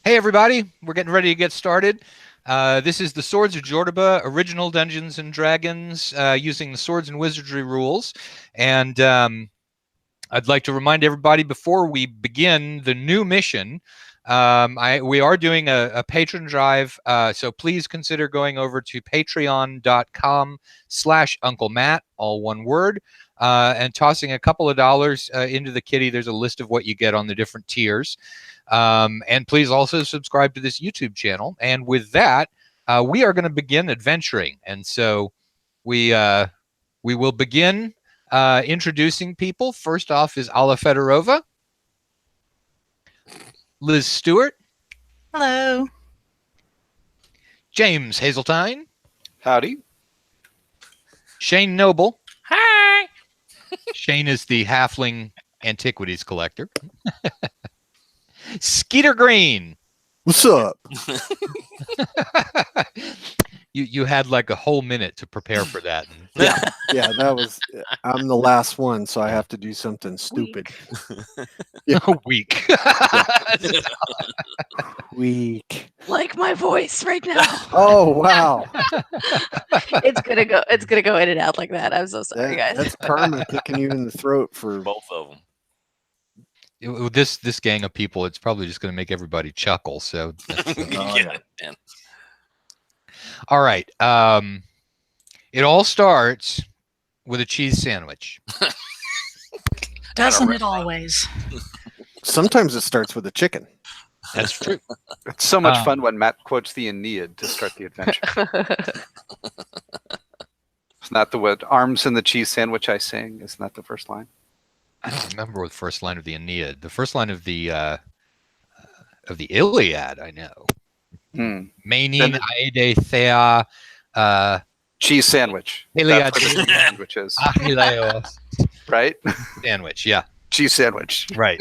Hey everybody, we're getting ready to get started. This is the Swords of Jordoba original Dungeons and Dragons using the Swords and Wizardry rules. And I'd like to remind everybody before we begin the new mission, we are doing a patron drive, so please consider going over to patreon.com/Uncle Matt, all one word, and tossing a couple of dollars into the kitty. There's a list of what you get on the different tiers. And please also subscribe to this YouTube channel. And with that, we are going to begin adventuring. And so we will begin introducing people. First off is Alla Fedorova, Liz Stewart, Hello. James Hazeltine, Howdy. Shane Noble. Hi. Shane is the halfling antiquities collector. Skeeter Green. What's up? You had like a whole minute to prepare for that. Yeah, that was. I'm the last one, so I have to do something stupid. Weak. Weak. Like my voice right now. Oh wow, It's gonna go in and out like that. I'm so sorry, guys. that's karma kicking you in the throat for Both of them. This gang of people, it's probably just going to make everybody chuckle. So, Yeah. all right. It all starts with a cheese sandwich. Doesn't it always? Sometimes it starts with a chicken. That's true. It's so much fun when Matt quotes the Aeneid to start the adventure. It's not the word arms in the cheese sandwich I sing. Isn't that the first line? I don't remember the first line of the Aeneid. The first line of the Iliad, I know. Mainin aede thea cheese sandwich. Iliad That's what the sandwich is. Achilleos Right? sandwich. Yeah, Cheese sandwich. right.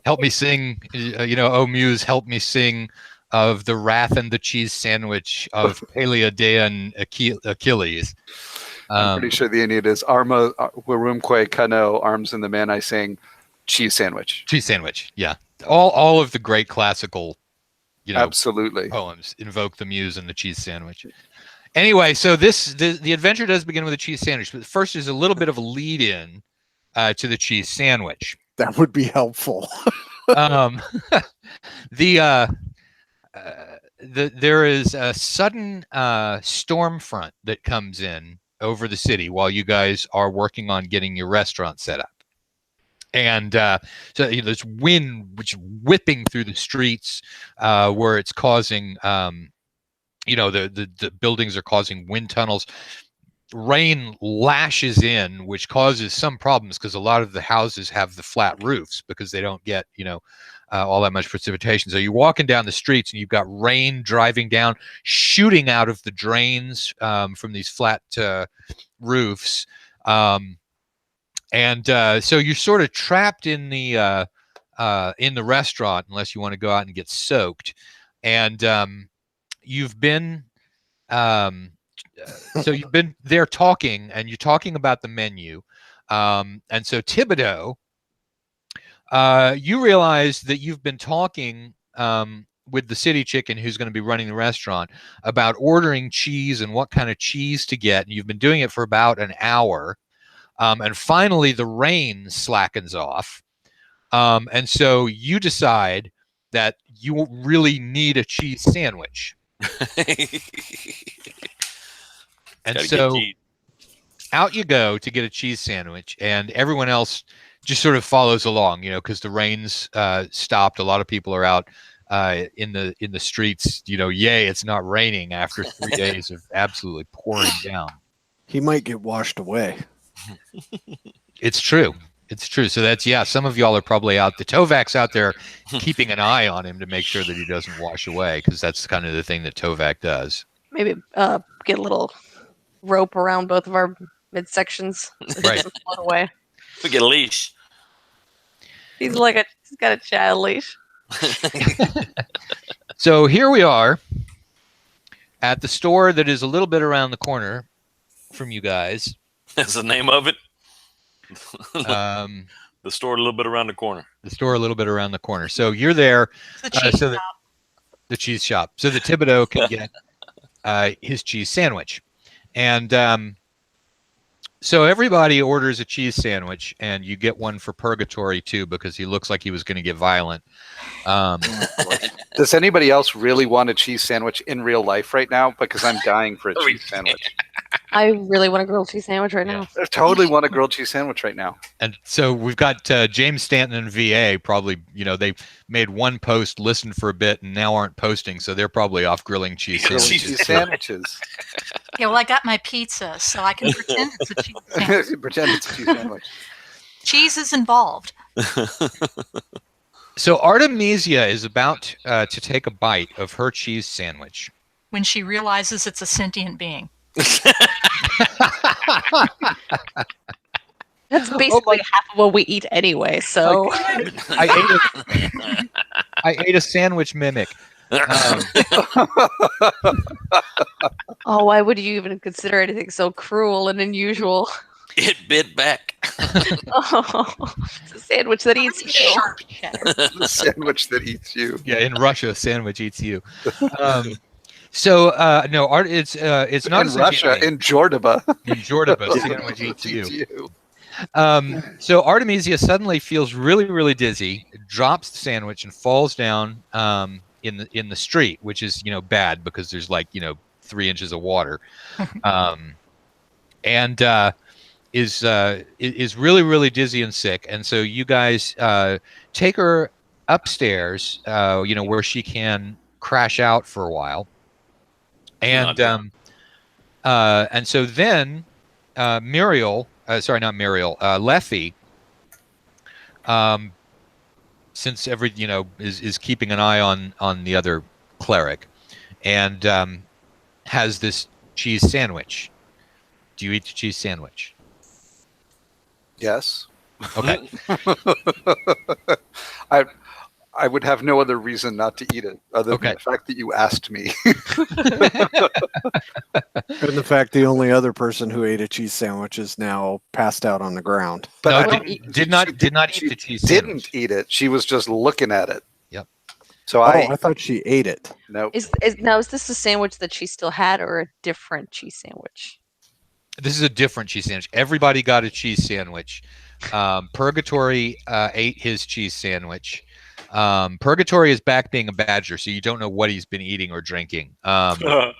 Help me sing. Oh Muse, help me sing of the wrath and the cheese sandwich of Peleodaean Achilles. I'm pretty sure the Aeneid is arma warumque cano, arms in the man I sing, cheese sandwich. Cheese sandwich. Yeah, all of the great classical, Absolutely. poems invoke the muse and the cheese sandwich. Anyway, so the adventure does begin with a cheese sandwich, but first is a little bit of a lead in to the cheese sandwich. That would be helpful. There is a sudden storm front that comes in over the city while you guys are working on getting your restaurant set up. And so there's wind which is whipping through the streets where it's causing, the buildings are causing wind tunnels. Rain lashes in, which causes some problems because a lot of the houses have the flat roofs because they don't get, all that much precipitation. So you're walking down the streets and you've got rain driving down, shooting out of the drains from these flat roofs. And so you're sort of trapped in the restaurant unless you want to go out and get soaked. And you've been you've been there talking, and you're talking about the menu. And so Thibodeau, you realize that you've been talking with the city chicken who's going to be running the restaurant about ordering cheese and what kind of cheese to get. And you've been doing it for about an hour. And finally, the rain slackens off. And so you decide that you really need a cheese sandwich. And so out you go to get a cheese sandwich, and everyone else just sort of follows along, because the rain's stopped. A lot of people are out in the streets, yay, it's not raining after 3 days of absolutely pouring down. He might get washed away. It's true. It's true. So that's, some of y'all are probably out. The Tovac's out there keeping an eye on him to make sure that he doesn't wash away, because that's kind of the thing that Tovac does. Maybe get a little rope around both of our midsections. Right. Float away. We get a leash. He's got a child leash. So here we are at the store that is a little bit around the corner from you guys. That's the name of it. The store a little bit around the corner. The store a little bit around the corner. So you're there. The cheese so shop. the cheese shop. So the Thibodeau can get his cheese sandwich. And so everybody orders a cheese sandwich, and you get one for Purgatory too, because he looks like he was going to get violent. Does anybody else really want a cheese sandwich in real life right now? Because I'm dying for a cheese sandwich. I really want a grilled cheese sandwich right now. I totally want a grilled cheese sandwich right now. And so we've got James Stanton and VA. Probably, they made one post, listened for a bit, and now aren't posting. So they're probably off grilling cheese Grilled sandwiches. cheese sandwiches. Yeah, well, I got my pizza, so I can pretend it's a cheese sandwich. Pretend it's a cheese sandwich. Cheese is involved. So Artemisia is about to take a bite of her cheese sandwich. When she realizes it's a sentient being. That's basically half of what we eat anyway. So I ate a sandwich mimic. oh, why would you even consider anything so cruel and unusual? It bit back. Oh, it's a sandwich that eats you. Sharp cheddar. The sandwich that eats you. Yeah, in Russia, a sandwich eats you. No, Art. It's not In Russia, in Jordoba. In Jordoba, sandwich eats you. So Artemisia suddenly feels really, really dizzy, drops the sandwich, and falls down in the street, which is bad because there's 3 inches of water, and is really, really dizzy and sick. And so you guys take her upstairs, where she can crash out for a while, and so then Muriel. Sorry, not Muriel. Lethe, since is keeping an eye on the other cleric, and has this cheese sandwich. Do you eat the cheese sandwich? Yes. Okay. I would have no other reason not to eat it other than the fact that you asked me. And the fact the only other person who ate a cheese sandwich is now passed out on the ground. But No, I did not eat the cheese sandwich. Didn't eat it. She was just looking at it. Yep. So I thought she ate it. No. Is this a sandwich that she still had, or a different cheese sandwich? This is a different cheese sandwich. Everybody got a cheese sandwich. Purgatory ate his cheese sandwich. Purgatory is back being a badger, so you don't know what he's been eating or drinking. My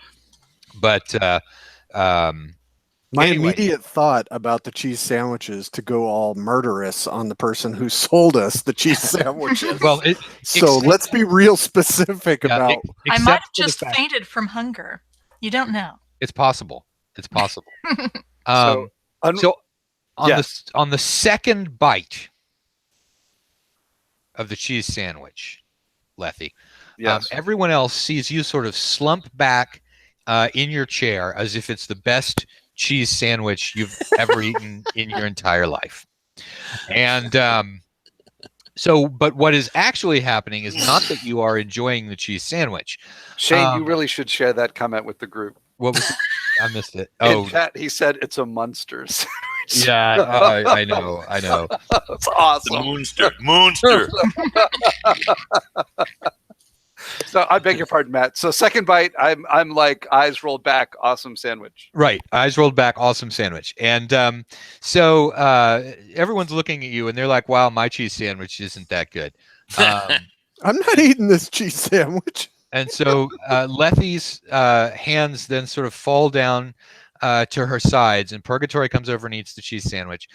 immediate thought about the cheese sandwiches to go all murderous on the person who sold us the cheese sandwiches. Well, let's be real specific about. I might have just fainted from hunger. You don't know. It's possible. It's possible. So on the second bite of the cheese sandwich, Lethe, yes. Everyone else sees you sort of slump back in your chair as if it's the best cheese sandwich you've ever eaten in your entire life. And but what is actually happening is not that you are enjoying the cheese sandwich. Shane, you really should share that comment with the group. What was it? I missed it. In chat, he said it's a Munster sandwich. Yeah, I know. That's awesome. Moonster. So I beg your pardon, Matt. So second bite, I'm like eyes rolled back, awesome sandwich. Right, eyes rolled back, awesome sandwich. And so everyone's looking at you, and they're like, "Wow, my cheese sandwich isn't that good." I'm not eating this cheese sandwich. And so Lethe's hands then sort of fall down to her sides, and Purgatory comes over and eats the cheese sandwich.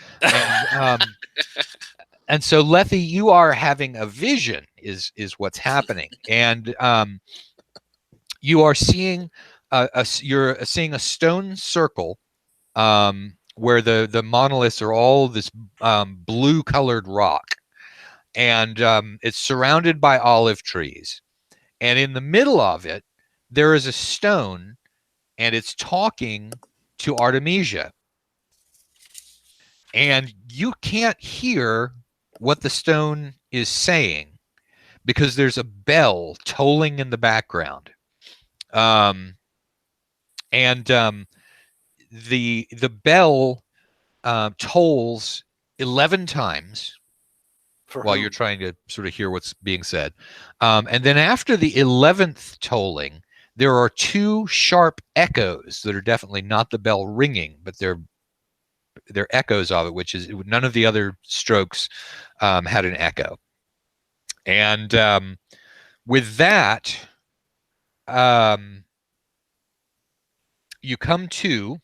And so Lethe, you are having a vision, is what's happening, and you are seeing you're seeing a stone circle where the monoliths are all this blue-colored rock, and it's surrounded by olive trees. And in the middle of it, there is a stone, and it's talking to Artemisia. And you can't hear what the stone is saying because there's a bell tolling in the background. The bell tolls 11 times, while you're trying to sort of hear what's being said. And then after the 11th tolling, there are 2 sharp echoes that are definitely not the bell ringing, but they're echoes of it, which is none of the other strokes had an echo. And with that, you come to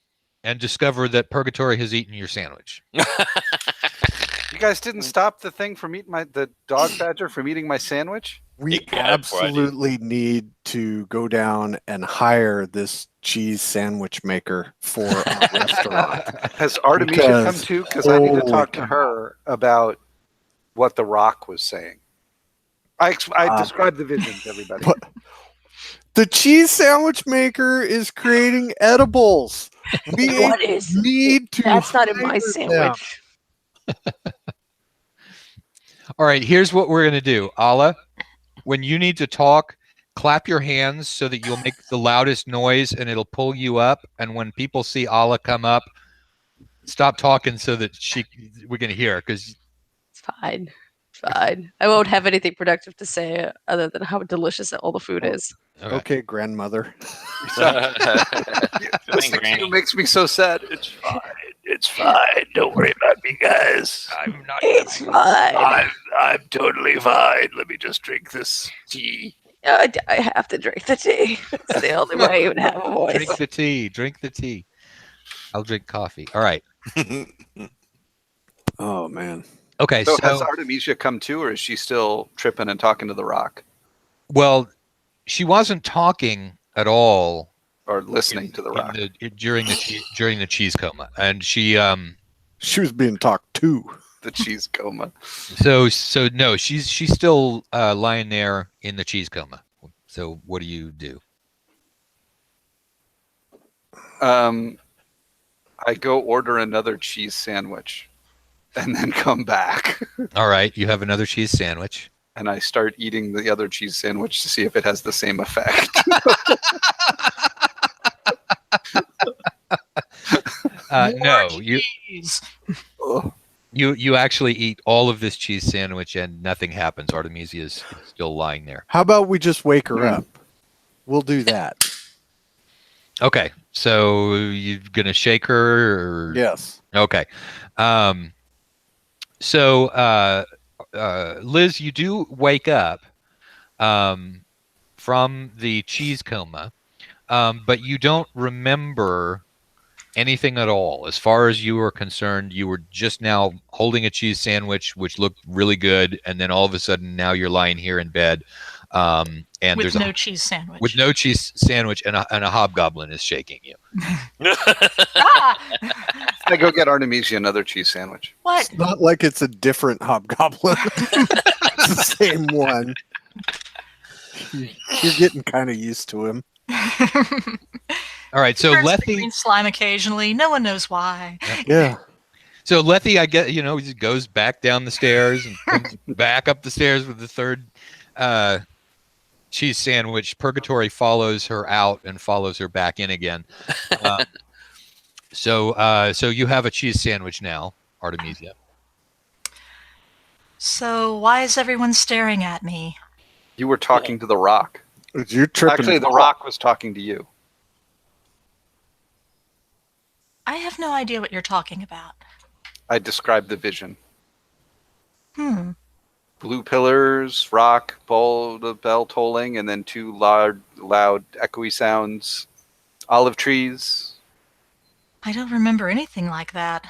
and discover that Purgatory has eaten your sandwich. You guys didn't stop the thing from eating the dog badger from eating my sandwich? We It got it Friday. absolutely need to go down and hire this cheese sandwich maker for our restaurant. Has Artemisia come Because- too? Because I need to holy talk to cow. her about what the Rock was saying. I described the vision to everybody. But the cheese sandwich maker is creating edibles. We What is? need to. That's not in my hire them. sandwich. All right, here's what we're going to do. Ala, when you need to talk, clap your hands so that you'll make the loudest noise and it'll pull you up. And when people see Ala come up, stop talking so that we can hear, because It's fine. Fine. I won't have anything productive to say other than how delicious all the food is. Okay, grandmother. This thing makes me so sad. It's fine. It's fine. Don't worry about me, guys. I'm not. It's fine. I'm totally fine. Let me just drink this tea. I have to drink the tea. It's the only way I even have a voice. drink the tea. Drink the tea. I'll drink coffee. All right. Oh man. Okay. So So, has Artemisia come too, or is she still tripping and talking to the Rock, well, she wasn't talking at all or listening to the Rock? during the cheese coma, and she She was being talked to. The cheese coma. so no, she's still lying there in the cheese coma. So what do you do? I go order another cheese sandwich, and then come back, All right, you have another cheese sandwich. and I start eating the other cheese sandwich to see if it has the same effect. No, Jeez. Ugh. you actually eat all of this cheese sandwich and nothing happens. Artemisia is still lying there. How about we just wake her up? We'll do that. Okay, so you're gonna shake her? Or... Yes. Okay. So Liz, you do wake up from the cheese coma, but you don't remember anything at all. As far as you were concerned, you were just now holding a cheese sandwich, which looked really good, and then all of a sudden now you're lying here in bed, and With there's no cheese sandwich. with no cheese sandwich, and a hobgoblin is shaking you. Ah! I go get Artemisia another cheese sandwich. What? It's not like it's a different hobgoblin. It's the same one. You're getting kind of used to him. All right, so Turns to Lethe, green slime occasionally. No one knows why. Yeah. so Lethe, I get, he just goes back down the stairs and comes back up the stairs with the third cheese sandwich. Purgatory follows her out and follows her back in again. So you have a cheese sandwich now, Artemisia. So why is everyone staring at me? You were talking to the Rock. You're tripping. Actually, the Rock was talking to you. I have no idea what you're talking about. I described the vision. Blue pillars, rock, bell tolling, and then 2 loud, echoey sounds. Olive trees. I don't remember anything like that.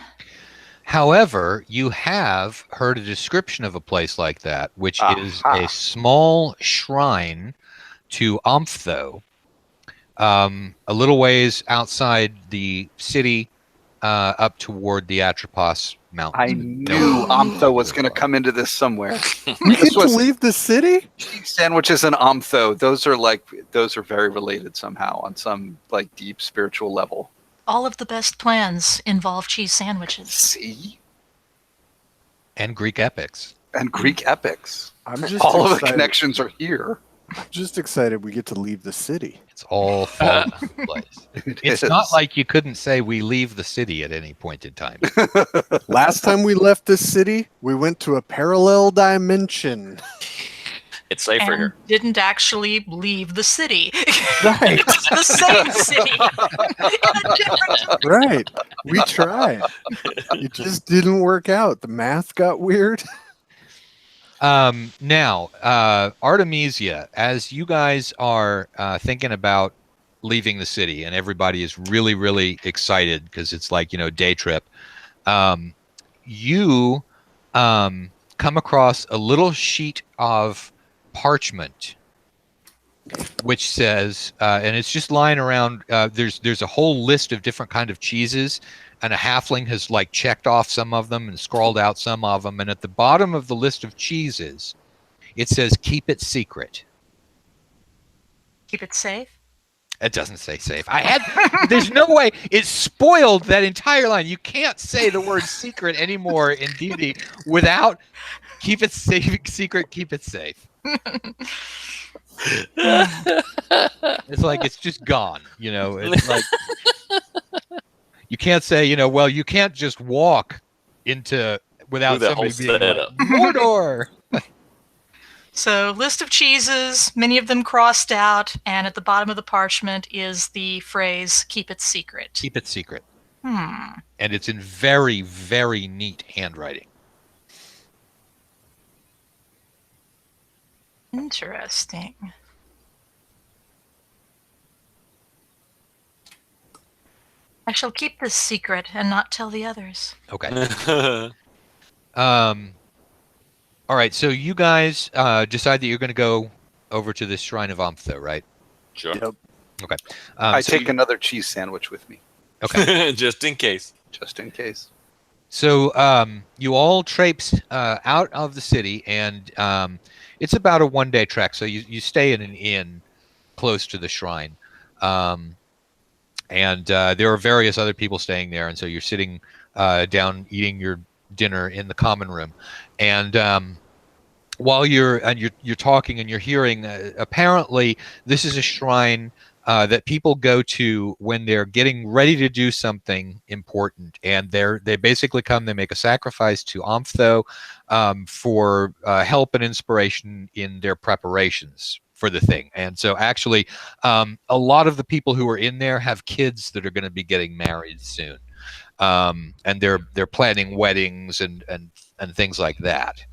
However, you have heard a description of a place like that, which is Aha. a small shrine to Omtho, a little ways outside the city, up toward the Atropos Mountains. I knew Omtho was going to come into this somewhere. We This get to was- leave the city? Cheese sandwiches and Omtho, those are very related somehow on some like deep spiritual level. All of the best plans involve cheese sandwiches. See? And Greek epics. And Greek epics. I'm just All of the excited. connections are here. I'm just excited we get to leave the city. It's all falling into place. It It's is. not like you couldn't say we leave the city at any point in time. Last time we left this city, we went to a parallel dimension. It's safer And here. didn't actually leave the city. Right. It's the same city. In a different Right. We tried. It just didn't work out. The math got weird. Now, Artemisia, as you guys are thinking about leaving the city, and everybody is really, really excited because it's like, day trip, you come across a little sheet of parchment which says, and it's just lying around, there's a whole list of different kind of cheeses, and a halfling has like checked off some of them and scrawled out some of them, and at the bottom of the list of cheeses it says keep it secret. Keep it safe. It doesn't say safe. There's no way. It spoiled that entire line. You can't say the word secret anymore in D&D without keep it safe, secret, keep it safe. It's like it's just gone, It's like you can't say, well, you can't just walk into without Do that somebody whole being like, setup. Mordor. So, list of cheeses, many of them crossed out, and at the bottom of the parchment is the phrase "keep it secret." Keep it secret. Hmm. And it's in very, very neat handwriting. Interesting. I shall keep this secret and not tell the others. Okay. All right, so you guys decide that you're going to go over to this Shrine of Amphtho, right? Sure. Yep. Okay. I so take another cheese sandwich with me, Just in case. just in case. So you all traipse out of the city, and it's about a one-day trek. So you stay in an inn close to the shrine, and there are various other people staying there. And so you're sitting down eating your dinner in the common room, and while you're talking and you're hearing, apparently this is a shrine that people go to when they're getting ready to do something important, and they basically come. They make a sacrifice to Amphtho for help and inspiration in their preparations for the thing. And so, actually, a lot of the people who are in there have kids that are going to be getting married soon, and they're planning weddings and things like that.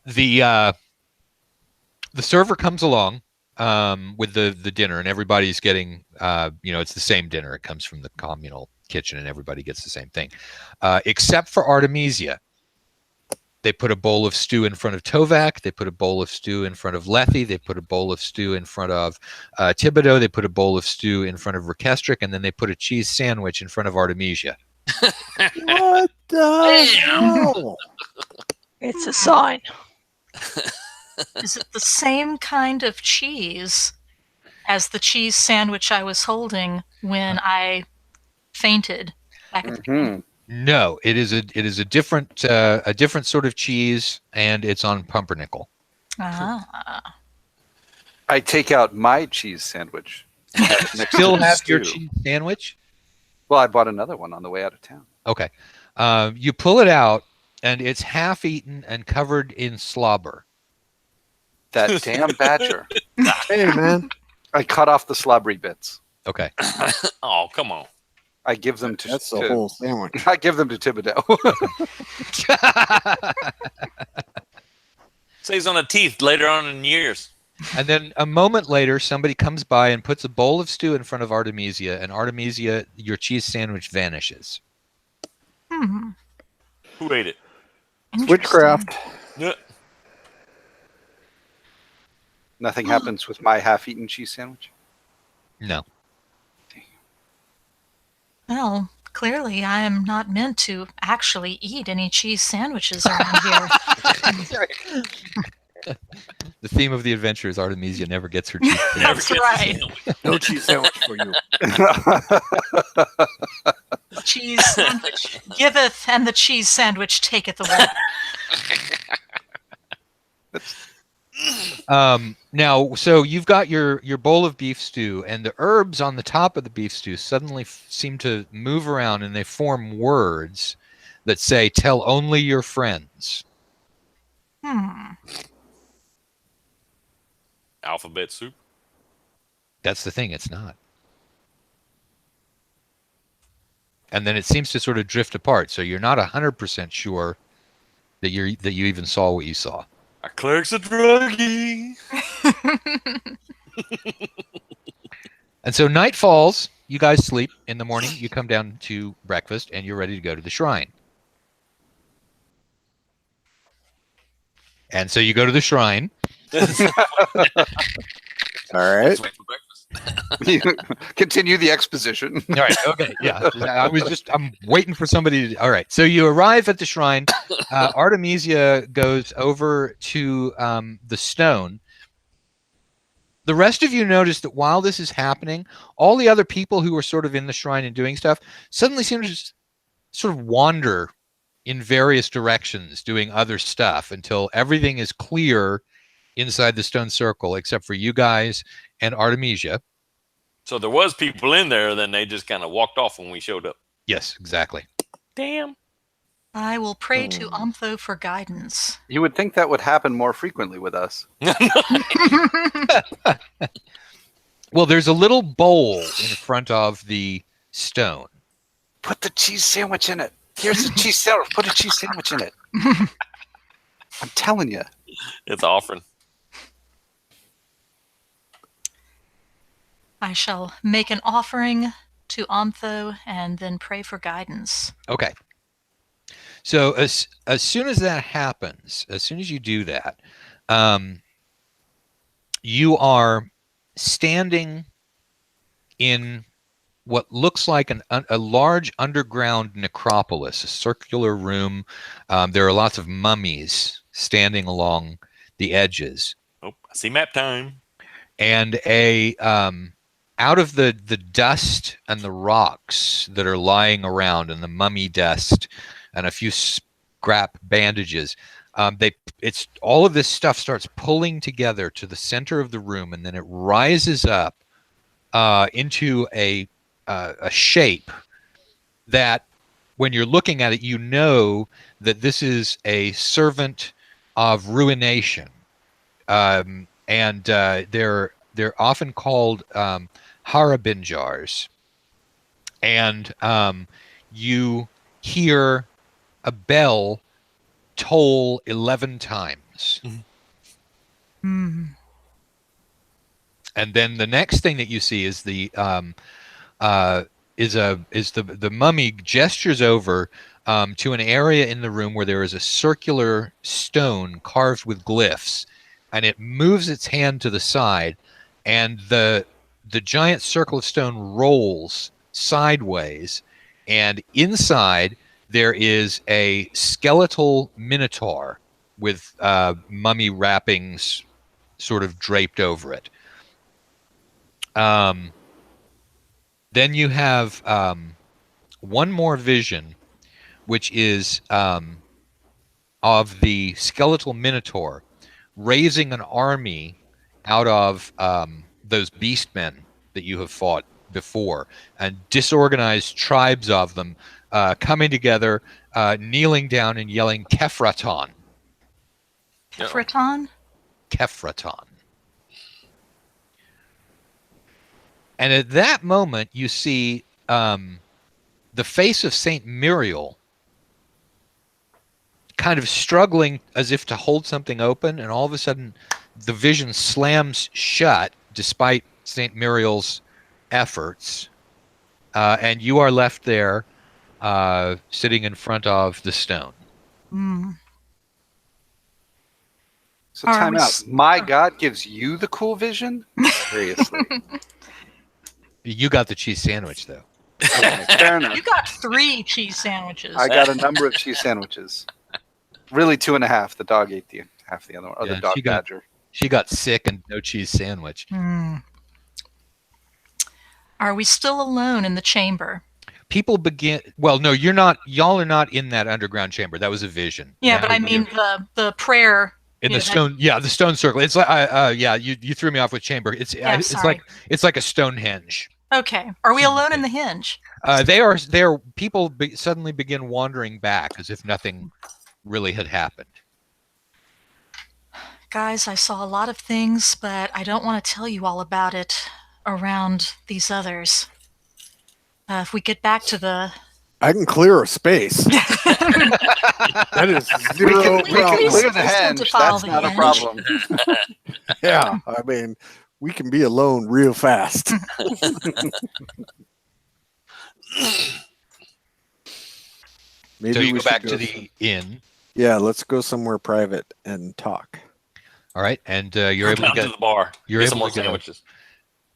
The server comes along with the dinner, and everybody's getting it's the same dinner. It comes from the communal kitchen, and everybody gets the same thing, except for Artemisia. They put a bowl of stew in front of Tovak. They put a bowl of stew in front of Lethe. They put a bowl of stew in front of Thibodeau. They put a bowl of stew in front of Rekestric, and then they put a cheese sandwich in front of Artemisia. What the hell? It's a sign. Is it the same kind of cheese as the cheese sandwich I was holding when I fainted back at the beginning? No, it is a different sort of cheese, and it's on pumpernickel. Ah. I take out my cheese sandwich. Next Still to the have your stew. cheese sandwich? Well, I bought another one on the way out of town. Okay. You pull it out, and it's half eaten and covered in slobber. That damn badger. Hey, man. I cut off the slobbery bits. Okay. Oh, come on. I give them to That's the whole sandwich. I give them to Thibodeau. Saves on the teeth later on in years. And then a moment later, somebody comes by and puts a bowl of stew in front of Artemisia, and Artemisia, your cheese sandwich vanishes. Hmm. Who ate it? Witchcraft. Yeah. Nothing happens with my half-eaten cheese sandwich. No. Well, clearly I am not meant to actually eat any cheese sandwiches around here. The theme of the adventure is Artemisia never gets her cheese sandwich. Never That's gets right. the sandwich. No cheese sandwich for you. Cheese sandwich giveth, and the cheese sandwich taketh away. Now, so you've got your bowl of beef stew, and the herbs on the top of the beef stew suddenly seem to move around, and they form words that say, "Tell only your friends." Alphabet soup. That's the thing; it's not. And then it seems to sort of drift apart, so you're not 100% sure that you even saw what you saw. Our cleric's a druggie. And so night falls. You guys sleep. In the morning, you come down to breakfast, and you're ready to go to the shrine. And so you go to the shrine. All right. Let's wait for breakfast. Continue the exposition. All right. Okay. Yeah. I'm waiting for somebody to. All right. So you arrive at the shrine. Artemisia goes over to the stone. The rest of you notice that while this is happening, all the other people who were sort of in the shrine and doing stuff suddenly seem to just sort of wander in various directions doing other stuff until everything is clear inside the stone circle except for you guys and Artemisia. So there was people in there, then they just kind of walked off when we showed up. Yes, exactly. Damn. I will pray to Omtho for guidance. You would think that would happen more frequently with us. Well, there's a little bowl in front of the stone. Put the cheese sandwich in it. Here's a cheese sandwich. Put a cheese sandwich in it. I'm telling you. It's offering. I shall make an offering to Omtho and then pray for guidance. Okay. So as soon as that happens, as soon as you do that, you are standing in what looks like a large underground necropolis, a circular room. There are lots of mummies standing along the edges. Oh, I see map time. And out of the dust and the rocks that are lying around and the mummy dust and a few scrap bandages, it's all of this stuff starts pulling together to the center of the room, and then it rises up into a shape that when you're looking at it, you know that this is a servant of ruination. And they're often called Harabinjars. And you hear a bell toll 11 times. And then the next thing that you see is the mummy gestures over to an area in the room where there is a circular stone carved with glyphs, and it moves its hand to the side, and the giant circle of stone rolls sideways, and inside there is a skeletal minotaur with mummy wrappings sort of draped over it. Then you have one more vision, which is of the skeletal minotaur raising an army out of those beastmen that you have fought before, and disorganized tribes of them coming together, kneeling down and yelling Kefraton. Kefraton? Kefraton. And at that moment, you see the face of Saint Muriel kind of struggling as if to hold something open, and all of a sudden the vision slams shut despite Saint Muriel's efforts, and you are left there sitting in front of the stone. So time out. My God gives you the cool vision? Seriously. You got the cheese sandwich, though. Okay, fair enough. You got 3 cheese sandwiches. I got a number of cheese sandwiches. Really 2.5. The dog ate half the other one. Or Yeah, the dog badger. She got sick and no cheese sandwich. Are we still alone in the chamber? People begin. Well, no, you're not. Y'all are not in that underground chamber. That was a vision. Yeah, Now but I mean the prayer In Yeah, the stone, the stone circle. It's like, you threw me off with chamber. It's sorry. it's like a Stonehenge. Okay. Are we alone in the hinge? They are. People suddenly begin wandering back as if nothing really had happened. Guys, I saw a lot of things, but I don't want to tell you all about it around these others. If we get back to the... I can clear a space. That is We zero can clear problem. the Please don't henge. defile That's the not a henge. problem. Yeah, I mean, we can be alone real fast. Maybe So you we go should back to the inn. Yeah, let's go somewhere private and talk. All right, and you're able to Down to get the bar. you're Get some able more to get sandwiches.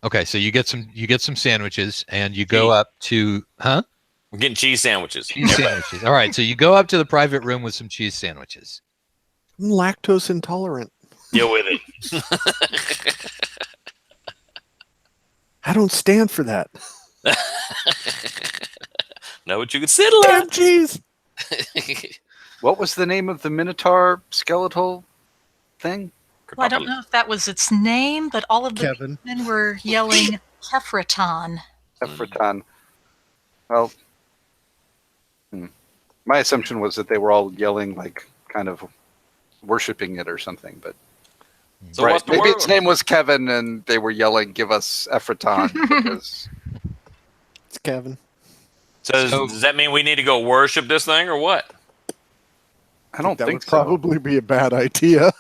Okay, so you get some sandwiches, and you go up to We're getting cheese sandwiches. cheese sandwiches. All right, so you go up to the private room with some cheese sandwiches. I'm lactose intolerant. Deal with it. I don't stand for that. Know what you could settle Damn on. cheese. What was the name of the Minotaur skeletal thing? Well, I don't know if that was its name, but all of the Kevin. men were yelling Kefraton. Ephraton. Well, my assumption was that they were all yelling, like, kind of worshiping it or something. But So what's the maybe word? its name was Kevin, and they were yelling, "Give us Ephraton!" Because It's Kevin. So does that mean we need to go worship this thing or what? I don't That think would so. probably be a bad idea.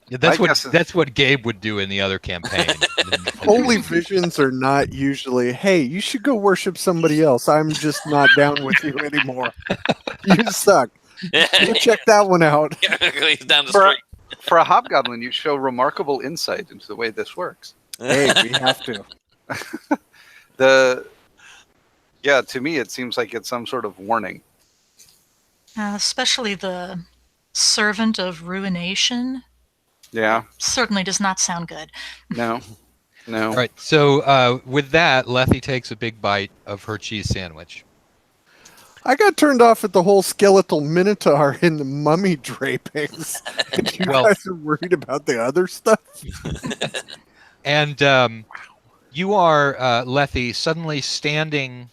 Yeah, that's My guess is- that's what Gabe would do in the other campaign. Holy visions are not usually, hey, you should go worship somebody else. I'm just not down with you anymore. You suck. Go check that one out. He's down the For, street. for a hobgoblin, you show remarkable insight into the way this works. Hey, we have to. To me, it seems like it's some sort of warning. Especially the servant of ruination. Yeah. Certainly does not sound good. No. All right, so with that, Lethe takes a big bite of her cheese sandwich. I got turned off at the whole skeletal minotaur in the mummy drapings. And you guys are worried about the other stuff? And you are, Lethe, suddenly standing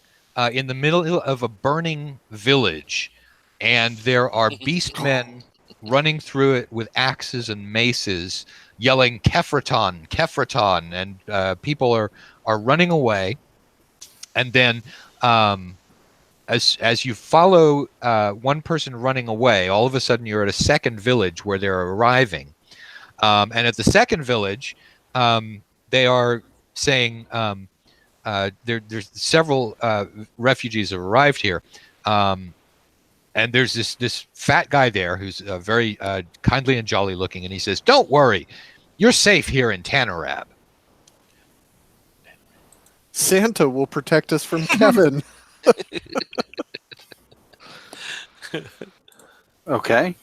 in the middle of a burning village, and there are beastmen running through it with axes and maces, yelling "Kefraton, Kefraton," and people are running away. And then, as you follow one person running away, all of a sudden you're at a second village where they're arriving. And at the second village, they are saying there's several refugees have arrived here. And there's this fat guy there who's very kindly and jolly looking, and he says, "Don't worry, you're safe here in Tanarab." Santa will protect us from Kevin. Okay.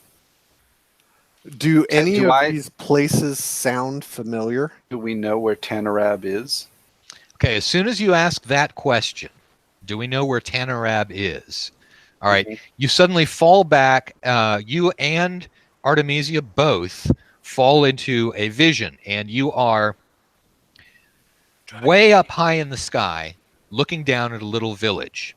Do any do of I- these places sound familiar? Do we know where Tanarab is? Okay, as soon as you ask that question, do we know where Tanarab is? All right, you suddenly fall back. You and Artemisia both fall into a vision, and you are way up high in the sky, looking down at a little village,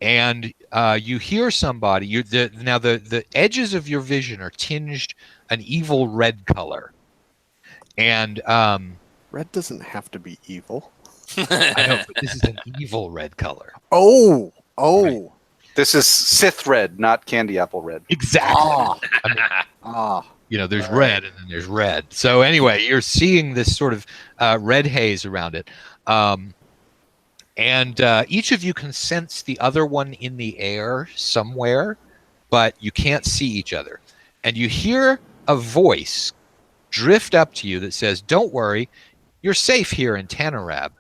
and you hear somebody. Now the edges of your vision are tinged an evil red color, and Red doesn't have to be evil. I know, but this is an evil red color. Oh. Right. This is Sith red, not candy apple red. Exactly. I mean, there's red and then there's red. So anyway, you're seeing this sort of red haze around it. And each of you can sense the other one in the air somewhere, but you can't see each other. And you hear a voice drift up to you that says, "Don't worry, you're safe here in Tanarab."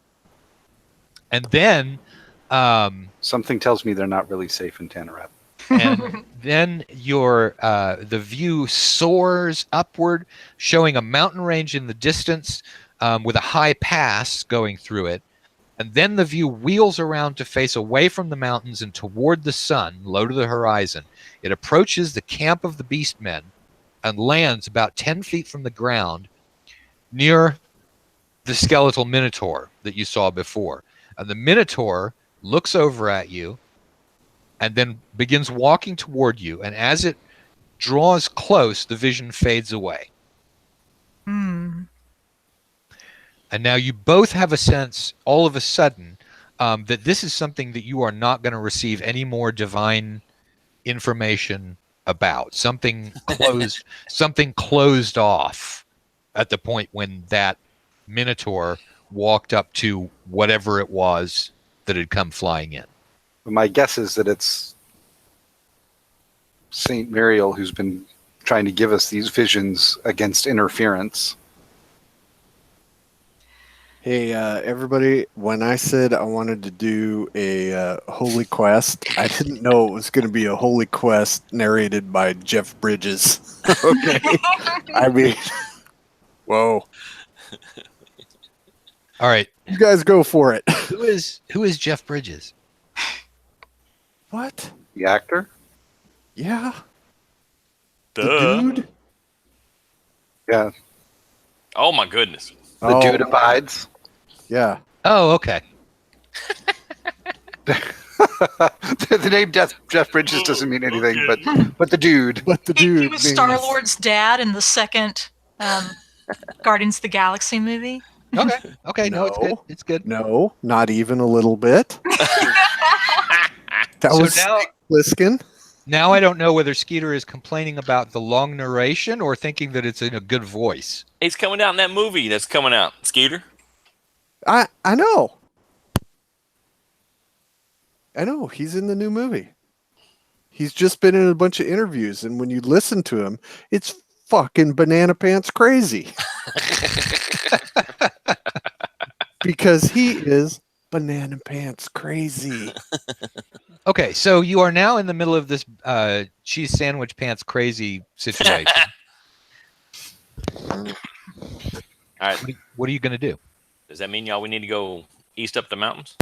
And then Something tells me they're not really safe in Tanarab. and then the view soars upward, showing a mountain range in the distance with a high pass going through it. And then the view wheels around to face away from the mountains and toward the sun, low to the horizon. It approaches the camp of the beastmen, and lands about 10 feet from the ground near the skeletal minotaur that you saw before. And the minotaur looks over at you and then begins walking toward you. And as it draws close, the vision fades away. Hmm. And now you both have a sense, all of a sudden, that this is something that you are not going to receive any more divine information about. Something closed off at the point when that minotaur walked up to whatever it was that had come flying in. My guess is that it's Saint Muriel who's been trying to give us these visions against interference. Hey, everybody, when I said I wanted to do a holy quest, I didn't know it was going to be a holy quest narrated by Jeff Bridges. Okay. I mean, whoa. All right. You guys go for it. Who is Jeff Bridges? What? The actor? Yeah. Duh. The dude? Yeah. Oh my goodness. The dude abides. Yeah. Oh, okay. The name Jeff Bridges doesn't mean anything, but the dude. But the He dude was means- Star-Lord's dad in the second Guardians of the Galaxy movie. Okay. Okay. No, it's good. No. It's good. No, not even a little bit. That So was now- Pliskin. Now I don't know whether Skeeter is complaining about the long narration or thinking that it's in a good voice. He's coming out in that movie that's coming out. Skeeter. I know. I know. He's in the new movie. He's just been in a bunch of interviews, and when you listen to him, it's fucking banana pants crazy. Because he is banana pants crazy. Okay, so you are now in the middle of this cheese sandwich pants crazy situation. All right. What are you going to do? Does that mean y'all we need to go east up the mountains?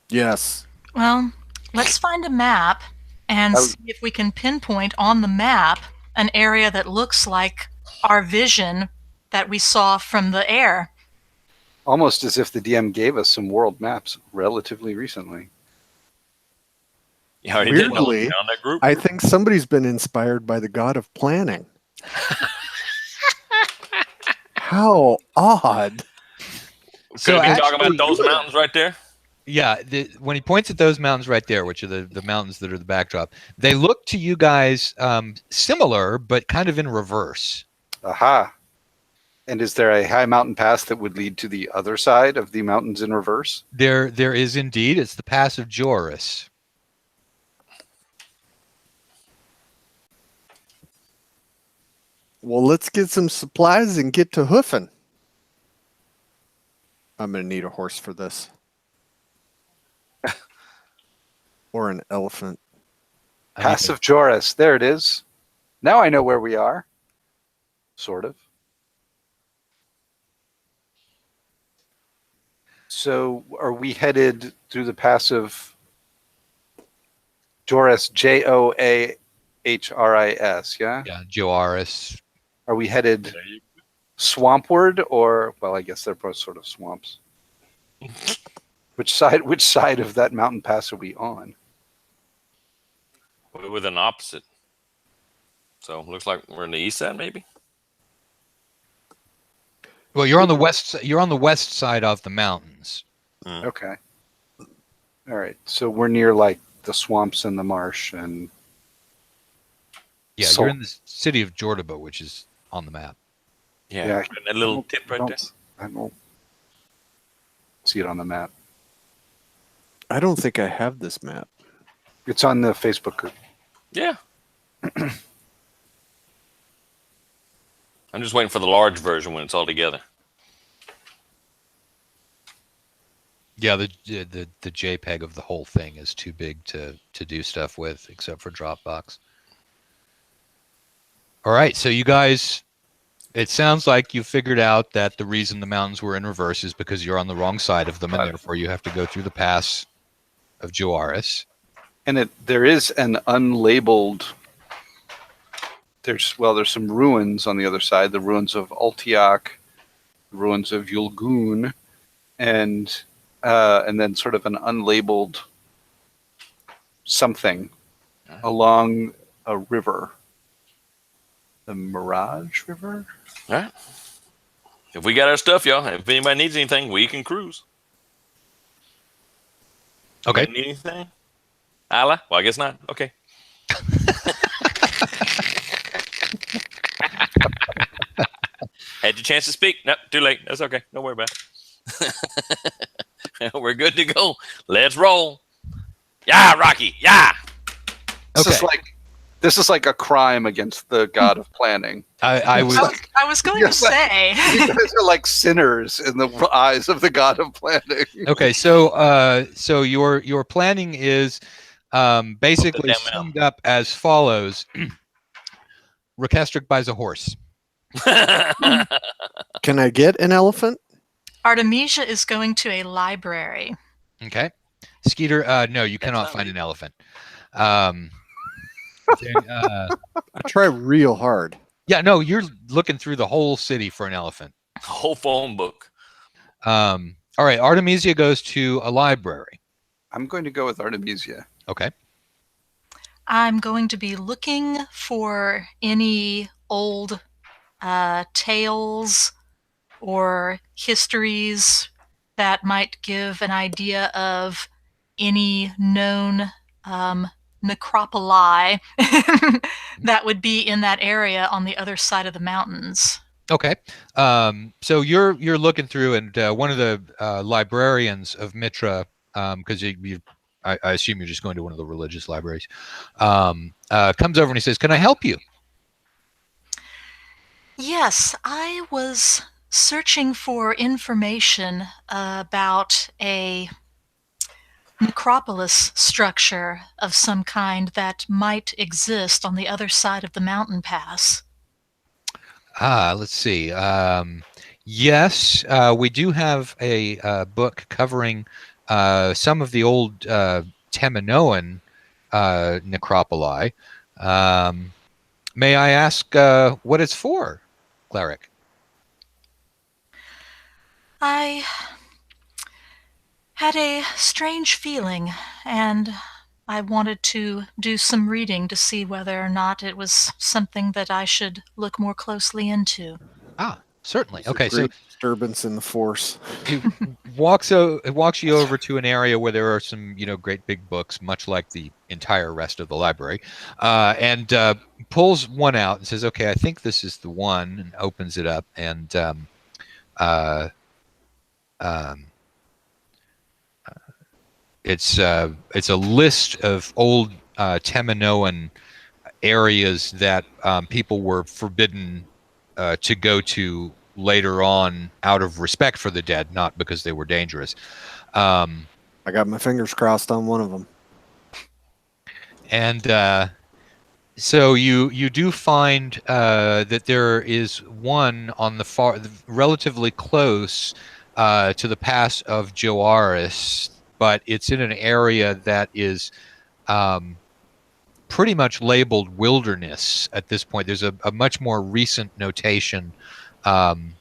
Yes. Well, let's find a map and Oh. see if we can pinpoint on the map an area that looks like our vision that we saw from the air. Almost as if the DM gave us some world maps relatively recently. You already did know Weirdly, on that group. I think somebody's been inspired by the god of planning. How odd. Could have been talking actually- about those mountains right there. Yeah, when he points at those mountains right there, which are the mountains that are the backdrop, they look to you guys similar, but kind of in reverse. Aha. And is there a high mountain pass that would lead to the other side of the mountains in reverse? There is indeed. It's the Pass of Joris. Well, let's get some supplies and get to hoofing. I'm going to need a horse for this. Or an elephant. Pass of Joris. There it is. Now I know where we are. Sort of. So are we headed through the pass of Joris, Joahris, yeah? Yeah, Joris. Are we headed swampward or, well, I guess they're both sort of swamps. Which side of that mountain pass are we on? We're with an opposite. So looks like we're in the east side, maybe. Well, you're on the west. You're on the west side of the mountains. Okay. All right. So we're near like the swamps and the marsh and Yeah, So- you're in the city of Jordoba, which is on the map. Yeah. And that little tip right there. I don't see it on the map. I don't think I have this map. It's on the Facebook group. Yeah. I'm just waiting for the large version when it's all together. Yeah, the JPEG of the whole thing is too big to do stuff with, except for Dropbox. All right, so you guys, it sounds like you figured out that the reason the mountains were in reverse is because you're on the wrong side of them, and therefore you have to go through the pass of Joris. And there is an unlabeled there's some ruins on the other side. The ruins of Altiak, the ruins of Yulgun, and then sort of an unlabeled something along a river. The Mirage River? All right. If we got our stuff, y'all, if anybody needs anything, we can cruise. Okay. Anybody need anything? Isla? Well, I guess not. Okay. Had your chance to speak. No, too late. That's okay. Don't worry about it. We're good to go. Let's roll. Yeah, Rocky. Yeah. This is like a crime against the god of planning. I was going to say. You guys are like sinners in the eyes of the god of planning. Okay, so your planning is basically Put them out. summed up as follows. Rekestric buys a horse. Can I get an elephant? Artemisia is going to a library. Okay. Skeeter, no, you cannot find an elephant. I try real hard. Yeah, no, you're looking through the whole city for an elephant. Whole phone book. All right, Artemisia goes to a library. I'm going to go with Artemisia. Okay. I'm going to be looking for any old tales or histories that might give an idea of any known necropoli that would be in that area on the other side of the mountains. Okay. So you're looking through, and one of the librarians of Mitra, because I assume you're just going to one of the religious libraries, comes over and he says, "Can I help you?" Yes, I was searching for information about a necropolis structure of some kind that might exist on the other side of the mountain pass. Let's see. Yes, we do have a book covering some of the old Temenoan necropoli. May I ask what it's for, cleric? I had a strange feeling, and I wanted to do some reading to see whether or not it was something that I should look more closely into. Certainly. It's a Okay, so great disturbance in the force. it walks you over to an area where there are some, great big books, much like the entire rest of the library, and pulls one out and says, "Okay, I think this is the one," and opens it up, and it's a list of old Temenoan areas that people were forbidden to go to later on out of respect for the dead, not because they were dangerous. I got my fingers crossed on one of them. And so you do find that there is one on the relatively close to the pass of Joaris, but it's in an area that is pretty much labeled wilderness at this point. There's a much more recent notation on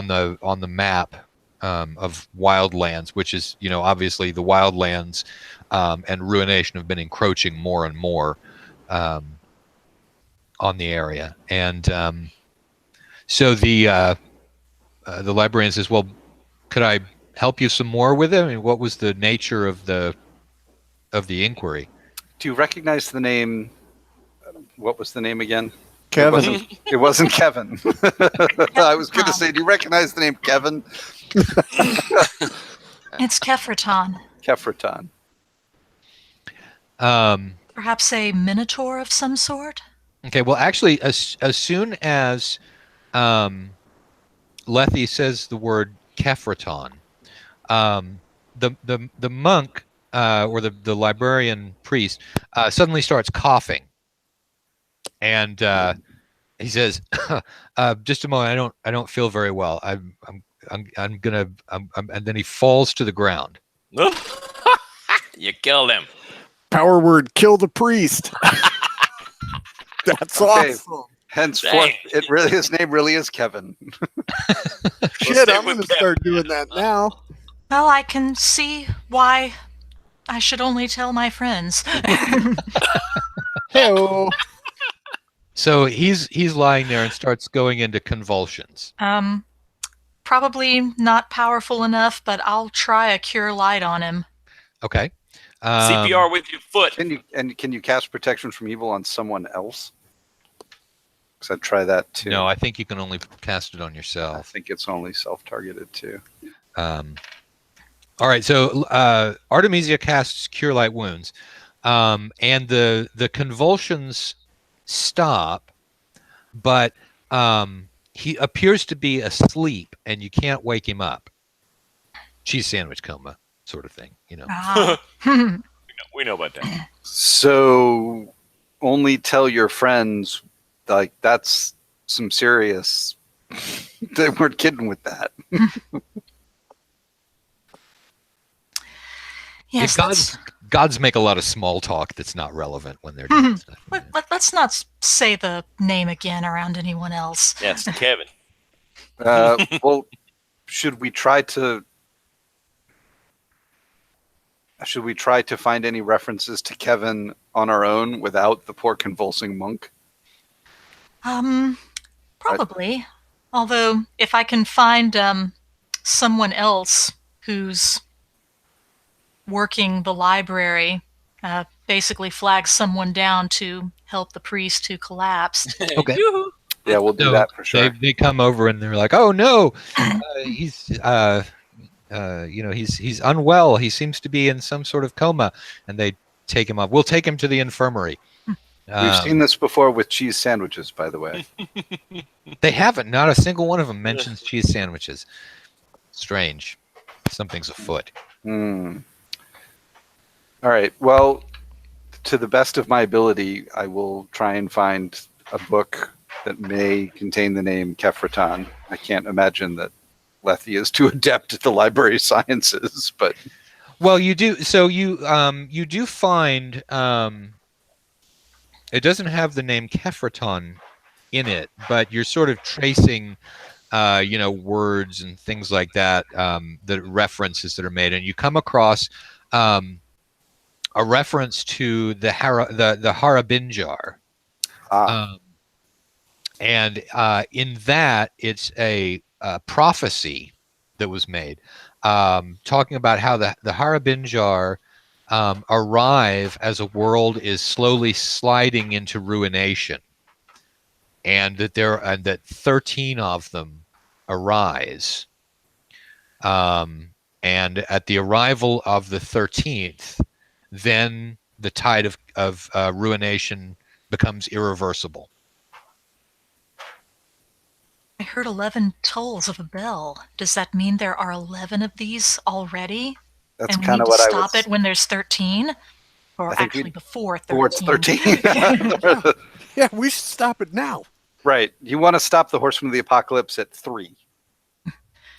the map of wildlands, which is, obviously the wildlands and ruination have been encroaching more and more on the area. And so the librarian says, "Well, could I help you some more with it? I mean, what was the nature of the inquiry?" Do you recognize the name? What was the name again? Kevin. It wasn't Kevin. I was going to say, do you recognize the name Kevin? It's Kefraton. Kefraton. Perhaps a minotaur of some sort? Okay, well, actually, as soon as Lethe says the word Kefraton, the monk or the librarian priest suddenly starts coughing, and he says, "Just a moment, I don't feel very well. I'm gonna," and then he falls to the ground. You killed him. Power word, kill the priest. That's Okay. awesome. Henceforth, Dang. his name really is Kevin. Shit, stay I'm with going to Kevin. start doing that now. Well, I can see why I should only tell my friends. Hey-oh. So he's lying there and starts going into convulsions. Probably not powerful enough, but I'll try a cure light on him. Okay. CPR with your foot. Can you cast protection from evil on someone else? Because I'd try that too. No, I think you can only cast it on I yourself. think it's only self-targeted too. All right. So Artemisia casts Cure Light Wounds, and the convulsions stop, but he appears to be asleep, and you can't wake him up. Cheese sandwich coma, sort of thing, you know. Ah. We know about that. So only tell your friends, like, that's some serious. They weren't kidding with that. Yes, Gods make a lot of small talk that's not relevant when they're doing stuff. let's not say the name again around anyone else. Yes, Kevin. Well, should we try to find any references to Kevin on our own without the poor convulsing monk? Probably. Although, if I can find someone else who's working the library, basically flag someone down to help the priest who collapsed. Okay. Yoo-hoo. Yeah, we'll do So that for sure. They come over and they're like, "Oh no, he's he's unwell. He seems to be in some sort of coma," and they take him up. We'll take him to the infirmary. We've seen this before with cheese sandwiches, by the way. They haven't. Not a single one of them mentions cheese sandwiches. Strange. Something's afoot. All right. Well, to the best of my ability, I will try and find a book that may contain the name Kefraton. I can't imagine that Lethe is too adept at the library sciences, but Well, you do. So you do find it doesn't have the name Kefraton in it, but you're sort of tracing words and things like that, the references that are made, and you come across a reference to the Harabinjar. And in that, it's a prophecy that was made, talking about how the Harabinjar arrive as a world is slowly sliding into ruination, and that 13 of them arise. And at the arrival of the 13th, then the tide of ruination becomes irreversible. I heard 11 tolls of a bell. Does that mean there are 11 of these already? that's And we kind need of to what I stop was. it when there's 13? Or I think actually before 13? Or it's 13. Yeah, we should stop it now. Right. You want to stop the Horsemen of the Apocalypse at 3.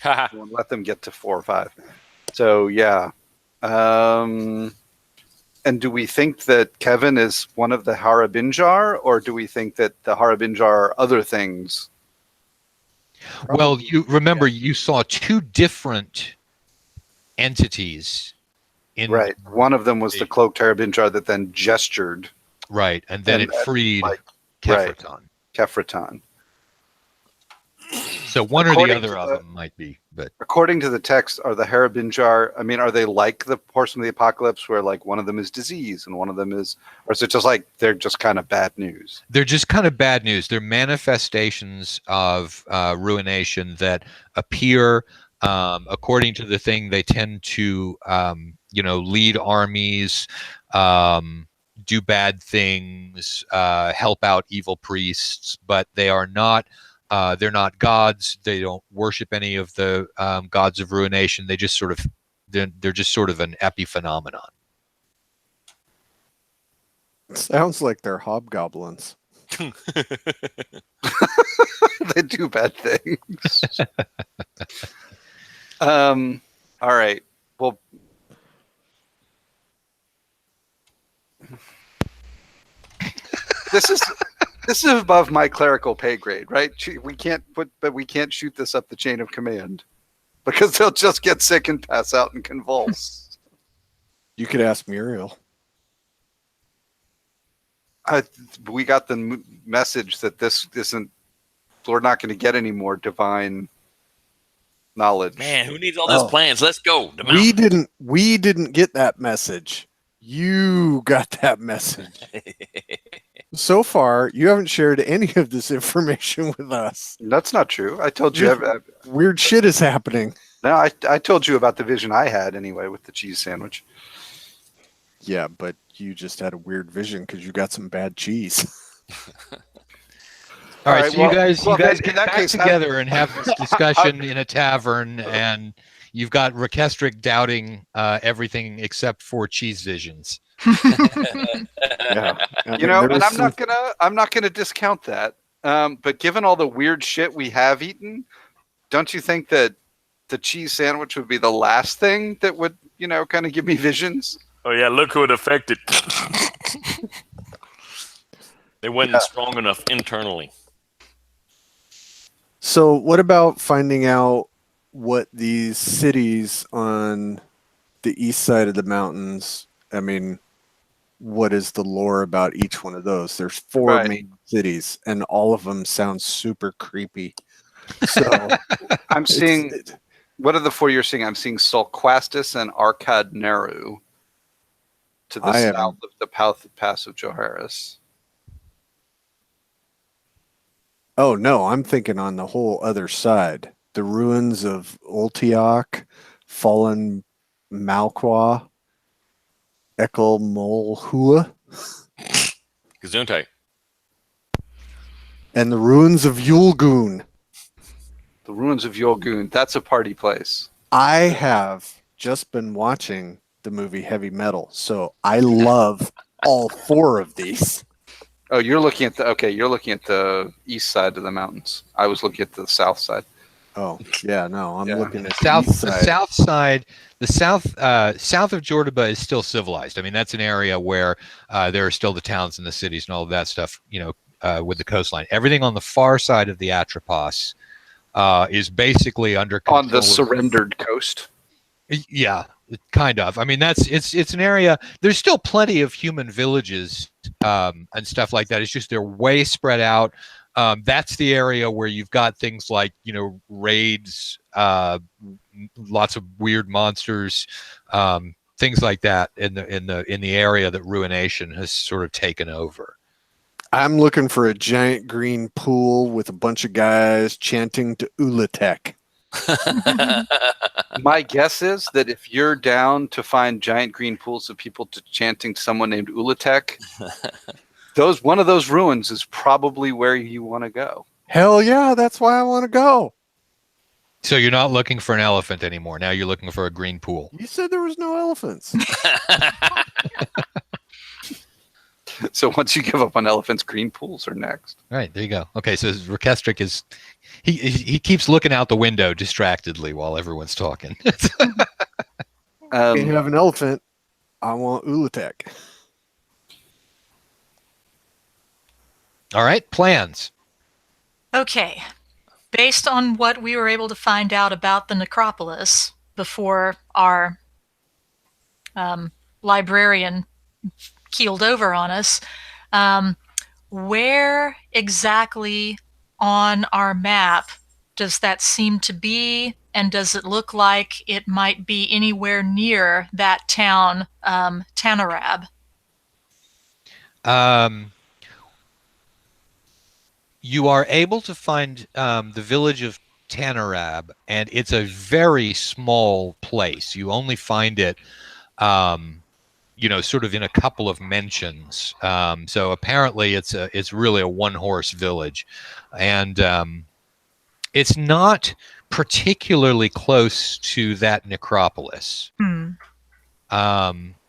Haha. You want to let them get to 4 or 5. So, yeah. And do we think that Kevin is one of the Harabinjar, or do we think that the Harabinjar are other things? Well, you remember you saw two different entities in Right. One of them was the cloaked Harabinjar that then gestured. Right, and then And it freed like, right. Kefraton. Kefraton. So one or the According other to of the- them might be, but According to the text, are the Harabinjar, I mean, are they like the Horsemen of the Apocalypse where like one of them is disease and one of them is, or is it just like they're just kind of bad news? they're just kind of bad news. They're manifestations of ruination that appear, according to the thing. They tend to, lead armies, do bad things, help out evil priests, but they are not. They're not gods. They don't worship any of the gods of ruination. They just sort of, they're just sort of an epiphenomenon. Sounds like they're hobgoblins. They do bad things. All right. Well, this is This is above my clerical pay grade, right? We can't shoot this up the chain of command because they'll just get sick and pass out and convulse. You could ask Muriel. We got the message that this isn't. We're not going to get any more divine knowledge. Man, who needs all those plans? Let's go. We didn't get that message. You got that message. So far, you haven't shared any of this information with us. That's not true. I told you. Weird shit is happening. No, I told you about the vision I had anyway with the cheese sandwich. Yeah, but you just had a weird vision because you got some bad cheese. All right, so you guys get back case, together and have this discussion in a tavern, and you've got Rekestric doubting everything except for cheese visions. Yeah, and I'm not gonna discount that. But given all the weird shit we have eaten, don't you think that the cheese sandwich would be the last thing that would, kind of give me visions? Oh yeah, look who it affected. They wasn't strong enough internally. So what about finding out what these cities on the east side of the mountains, I mean, what is the lore about each one of those? There's 4 main cities, and all of them sound super creepy. So I'm seeing, what are the 4 you're seeing? I'm seeing Solquastus and Arkad Neru to the south of the Pass of Joharis. Oh, no, I'm thinking on the whole other side. The ruins of Ultiok, fallen Malqua, Ekel Molhua, Gesundheit. and the ruins of Yulgun. The ruins of Yulgun. That's a party place. I have just been watching the movie Heavy Metal, so I love all 4 of these. Oh, you're looking at the east side of the mountains. I was looking at the south side. Oh, yeah, no, I'm looking at south. the east side. The south side, south of Jordoba is still civilized. I mean, that's an area where there are still the towns and the cities and all of that stuff. With the coastline. Everything on the far side of the Atropos is basically under control on the surrendered coast. Yeah, kind of. I mean, it's an area. There's still plenty of human villages and stuff like that. It's just they're way spread out. That's the area where you've got things like raids, lots of weird monsters, things like that in the area that Ruination has sort of taken over. I'm looking for a giant green pool with a bunch of guys chanting to Ulatek. My guess is that if you're down to find giant green pools of people chanting to someone named Ulatek, one of those ruins is probably where you want to go. Hell yeah, that's why I want to go. So you're not looking for an elephant anymore. Now you're looking for a green pool. You said there was no elephants. So once you give up on elephants, green pools are next. All right, there you go. Okay, so Rekestric is he keeps looking out the window distractedly while everyone's talking. Can't have an elephant. I want Ulatek. All right, plans. Okay. Based on what we were able to find out about the necropolis before our librarian keeled over on us, where exactly on our map does that seem to be, and does it look like it might be anywhere near that town, Tanarab? You are able to find the village of Tanarab, and it's a very small place. You only find it sort of in a couple of mentions. So apparently it's really a one-horse village. And it's not particularly close to that necropolis.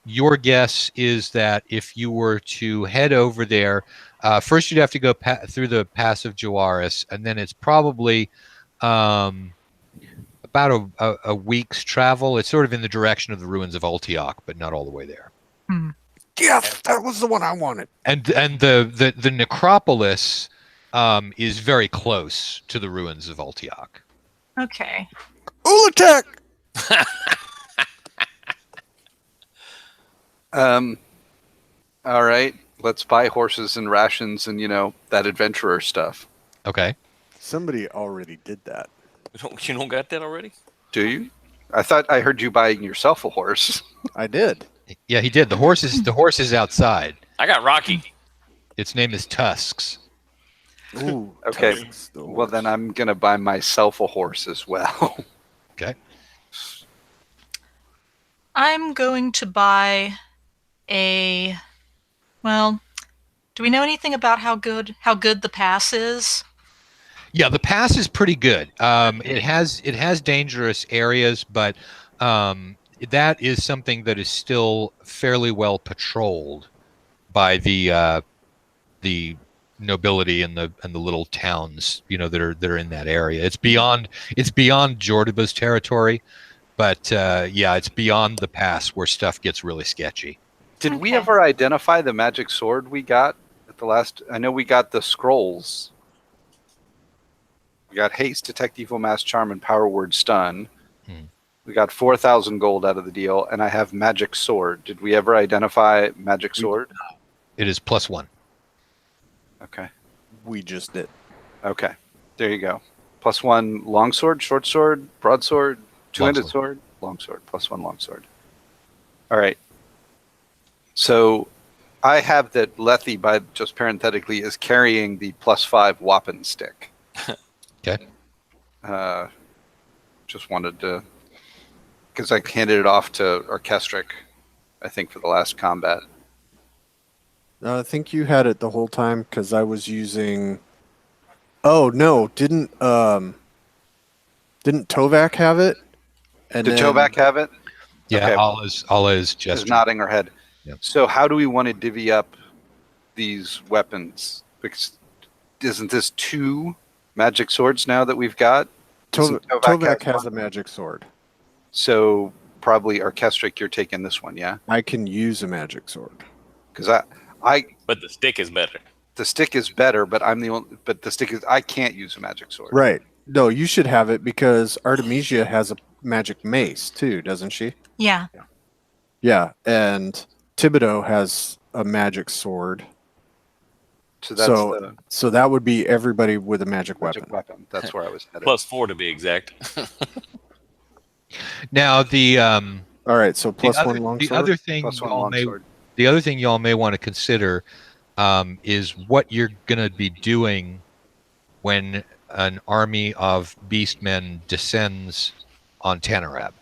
Your guess is that if you were to head over there, first you'd have to go through the Pass of Joaris, and then it's probably about a week's travel. It's sort of in the direction of the ruins of Ultiok, but not all the way there. Yes, that was the one I wanted. And the necropolis is very close to the ruins of Ultiok. Okay. Ulatek! All right. Let's buy horses and rations and, that adventurer stuff. Okay. Somebody already did that. You don't got that already? Do you? I thought I heard you buying yourself a horse. I did. Yeah, he did. The horse is outside. I got Rocky. Its name is Tusks. Ooh, Okay. Tusks, the Well, then horse. I'm going to buy myself a horse as well. Okay. I'm going to buy a. Well, do we know anything about how good the pass is? Yeah, the pass is pretty good. It has dangerous areas, but that is something that is still fairly well patrolled by the nobility and the little towns, that are in that area. It's beyond Jordoba's territory, but yeah, it's beyond the pass where stuff gets really sketchy. Did we Okay. ever identify the magic sword we got at the last? I know we got the scrolls. We got haste, detect evil, mass charm, and power word stun. We got 4,000 gold out of the deal, and I have magic sword. Did we ever identify magic sword? It is +1. Okay. We just did. Okay. There you go. +1 longsword, short sword, broadsword, two-handed sword, longsword. +1 longsword. All right. So I have that Lethe, by just parenthetically, is carrying the +5 Wappen stick. Okay. Just wanted to, because I handed it off to Orchestric, I think, for the last combat. I think you had it the whole time because I was using. Oh no! Didn't Tovak have it? And Did then- Tovak have it? Yeah, Okay. Alla is Just just nodding her head. Yep. So how do we want to divvy up these weapons? Because isn't this 2 magic swords now that we've got? Isn't Tovak has one? a magic sword. So probably Orchestric, you're taking this one, yeah? I can use a magic sword. Because I But the stick is better. the stick is better, but I'm the only. But the stick is I can't use a magic sword. Right. No, you should have it because Artemisia has a magic mace too, doesn't she? Yeah. Yeah, and Thibodeau has a magic sword. So that's So- the So that would be everybody with a magic weapon. magic weapon. That's where I was headed. +4 to be exact. now the All right, so plus the one other, longsword. the other thing +1 y'all may longsword. the other thing y'all may want to consider is what you're going to be doing when an army of beastmen descends on Tanarab.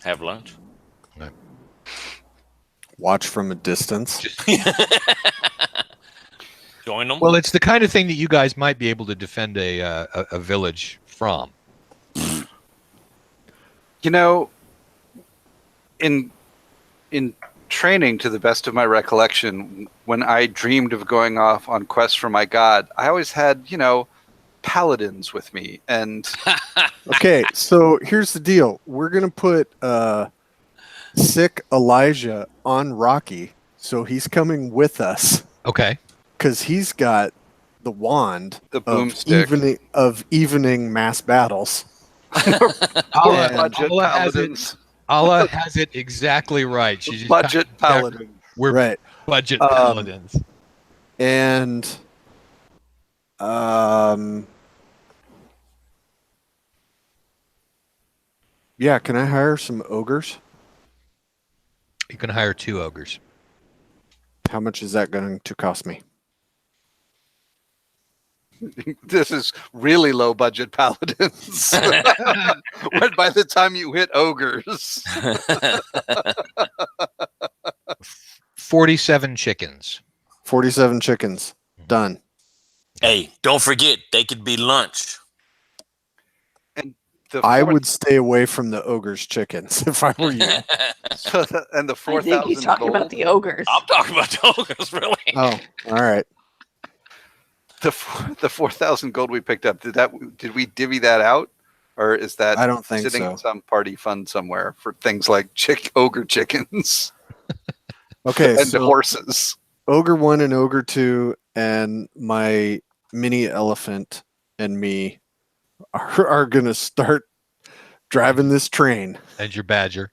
Have lunch. Watch from a distance. Join them. Well, it's the kind of thing that you guys might be able to defend a village from. In training, to the best of my recollection, when I dreamed of going off on quests for my god, I always had, paladins with me. And Okay, so here's the deal. We're gonna put sick Elijah on Rocky, so he's coming with us Okay. because he's got the wand the of boomstick. evening mass battles. Alla, Budget Alla has it. paladins. Alla has it exactly right. She's just Budget paladin. We're Right. budget paladins. And yeah, can I hire some ogres? You can hire 2 ogres. How much is that going to cost me? This is really low budget paladins. When by the time you hit ogres. 47 chickens. 47 chickens. Done. Hey, don't forget, they could be lunch. I would stay away from the ogre's chickens if I were you. And the I 4,000 think he's talking gold. about the ogres. I'm talking about the ogres, really. Oh, all right. The 4,000 gold we picked up, did we divvy that out, or is that I don't think sitting so. in some party fund somewhere for things like ogre chickens? Okay, and so horses. Ogre 1 and Ogre 2 and my mini elephant and me are going to start driving this train. And your badger.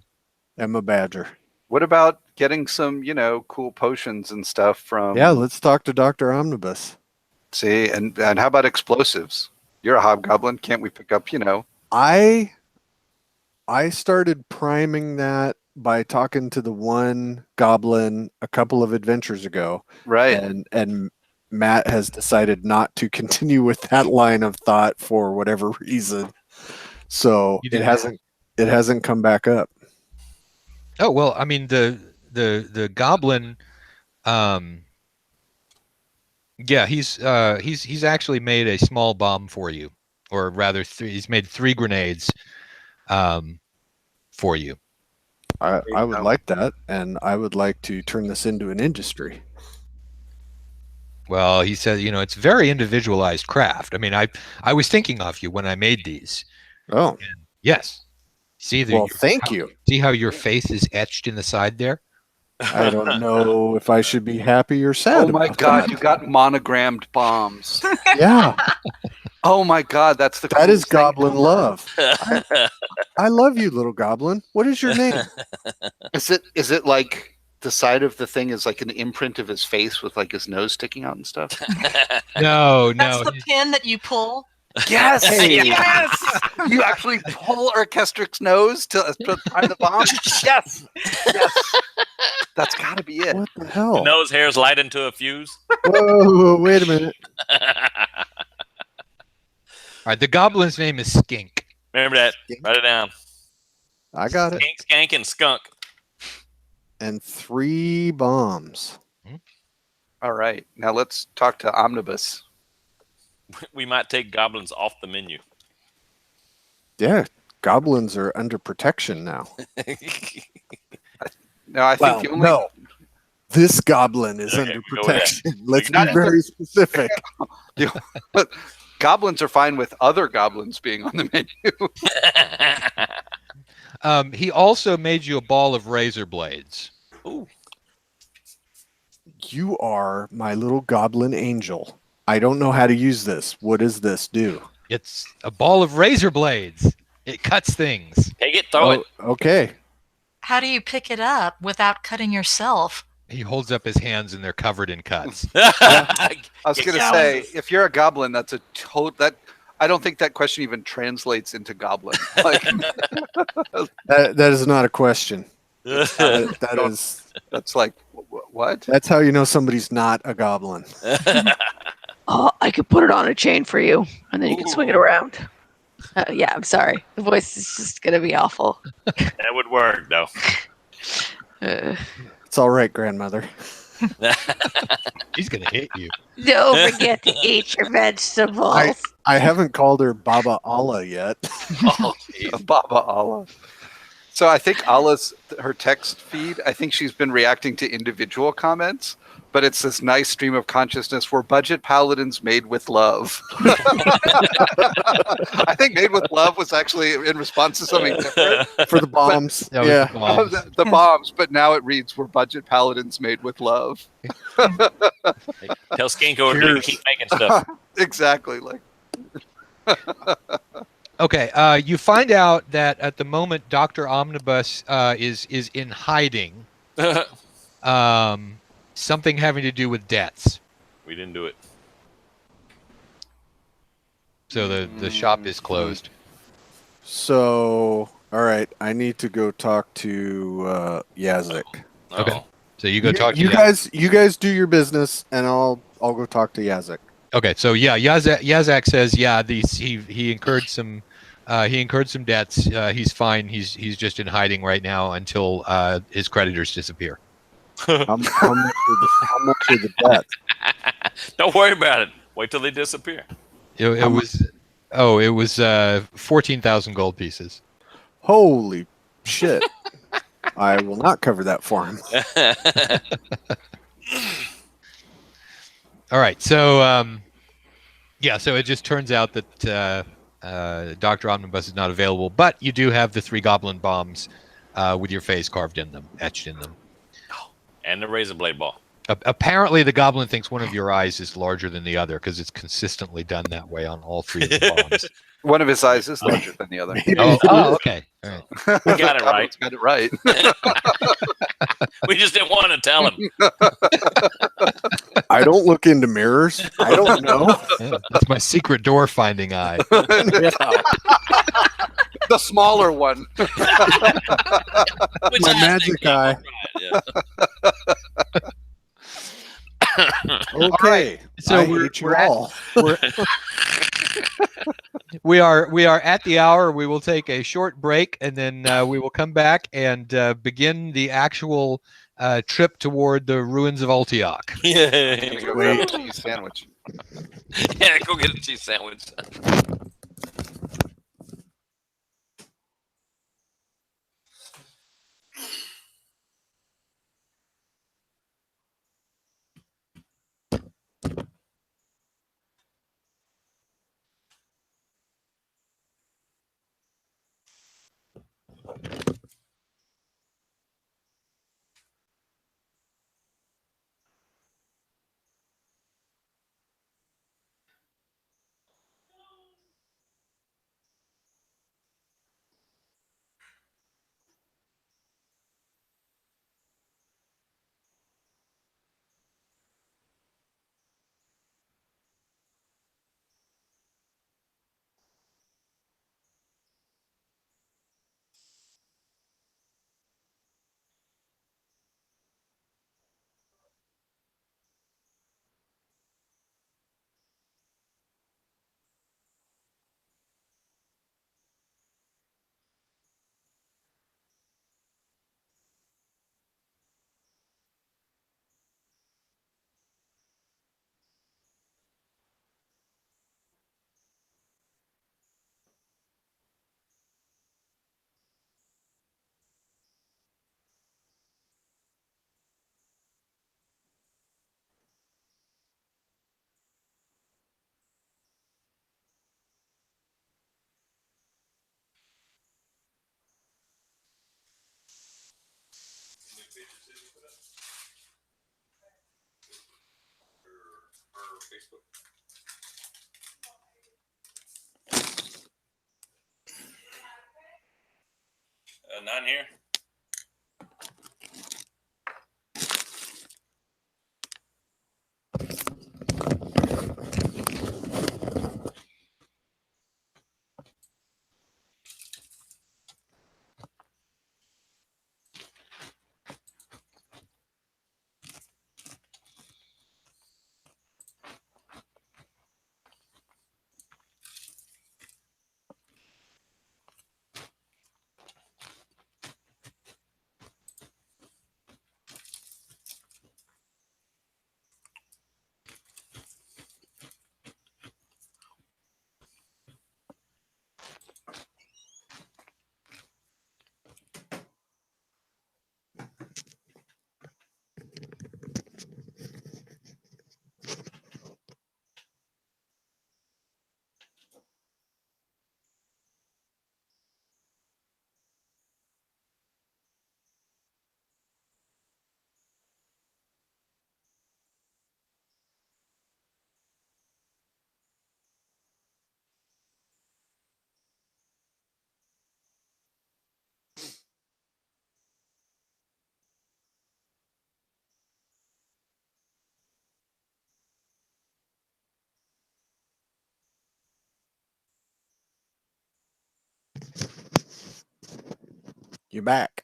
I'm a badger. What about getting some, cool potions and stuff from? Yeah, let's talk to Dr. Omnibus. See, and how about explosives? You're a hobgoblin. Can't we pick up, I started priming that by talking to the one goblin a couple of adventures ago. Right? And Matt has decided not to continue with that line of thought for whatever reason. So You it didn't- hasn't come back up. Oh well, I mean the goblin, yeah, he's actually made a small bomb for you, or rather, he's made 3 grenades, for you. I would like that, and I would like to turn this into an industry. Well, he says, it's very individualized craft. I mean, I was thinking of you when I made these. Oh, Yes. See well, thank you. See how your face is etched in the side there? I don't know if I should be happy or sad. Oh my about God, that. you got monogrammed bombs. Yeah, Oh my God, that's the that is coolest thing. goblin love. I love you, little goblin. What is your name? Is it like the side of the thing is like an imprint of his face with like his nose sticking out and stuff? No, That's no. the pin that you pull. Yes, Hey. yes. You actually pull Orchestric's nose to find the bomb. Yes, yes. That's got to be it. What the hell? Nose hairs light into a fuse. Whoa, wait a minute. All right, the goblin's name is Skink. Remember that. Write it down. I got it. Skink, skank, and skunk. And 3 bombs. All right, now let's talk to Omnibus. We might take goblins off the menu. Yeah, goblins are under protection now. No, I think the only no. This goblin is Okay, under go ahead. protection. Let's be got- very specific. goblins are fine with other goblins being on the menu. He also made you a ball of razor blades. Ooh. You are my little goblin angel. I don't know how to use this. What does this do? It's a ball of razor blades. It cuts things. Take it, throw it. Okay. How do you pick it up without cutting yourself? He holds up his hands and they're covered in cuts. I was Get going to down. say, if you're a goblin, that's I don't think that question even translates into goblin. Like, That is not a question. That is. that's like, what? That's how you know somebody's not a goblin. Oh, I could put it on a chain for you, and then you can swing it around. Yeah, I'm sorry. The voice is just gonna be awful. That would work, though. It's all right, grandmother. He's gonna hit you. Don't forget to eat your vegetables. I haven't called her Baba Allah yet. Oh, geez. Baba Allah. So I think her text feed, I think she's been reacting to individual comments, but it's this nice stream of consciousness where budget paladins made with love. I think made with love was actually in response to something different. For the bombs. That was Yeah. the bomb. The bombs, but now it reads we're budget paladins made with love. Tell Skink over here to Cheers. keep making stuff. Exactly. Like, Okay, you find out that at the moment Dr. Omnibus is in hiding. Something having to do with debts. We didn't do it. So the shop is closed. So, all right, I need to go talk to Yazek. Okay. Oh. So you go talk to you Yazek. guys. You guys do your business, and I'll go talk to Yazek. Okay, so yeah, Yazak says he incurred some debts. He's fine. He's just in hiding right now until his creditors disappear. How much are the debt? Don't worry about it. Wait till they disappear. It was 14,000 gold pieces. Holy shit! I will not cover that for him. All right, so so it just turns out that Dr. Omnibus is not available, but you do have the 3 goblin bombs with your face carved in them, etched in them. And the razor blade ball. Apparently, the goblin thinks one of your eyes is larger than the other because it's consistently done that way on all three of the bombs. One of his eyes is larger than the other. Okay. All right. We got it right. Got it right. We just didn't want to tell him. I don't look into mirrors. I don't know. Yeah, that's my secret door finding eye. The smaller one. Which My I magic think, eye. right, yeah. Okay. So I we're- hate you we're at- all. We are at the hour. We will take a short break, and then we will come back and begin the actual trip toward the ruins of Ultiok. Yeah. Go grab a cheese sandwich. Yeah, go get a cheese sandwich. None here. You're back.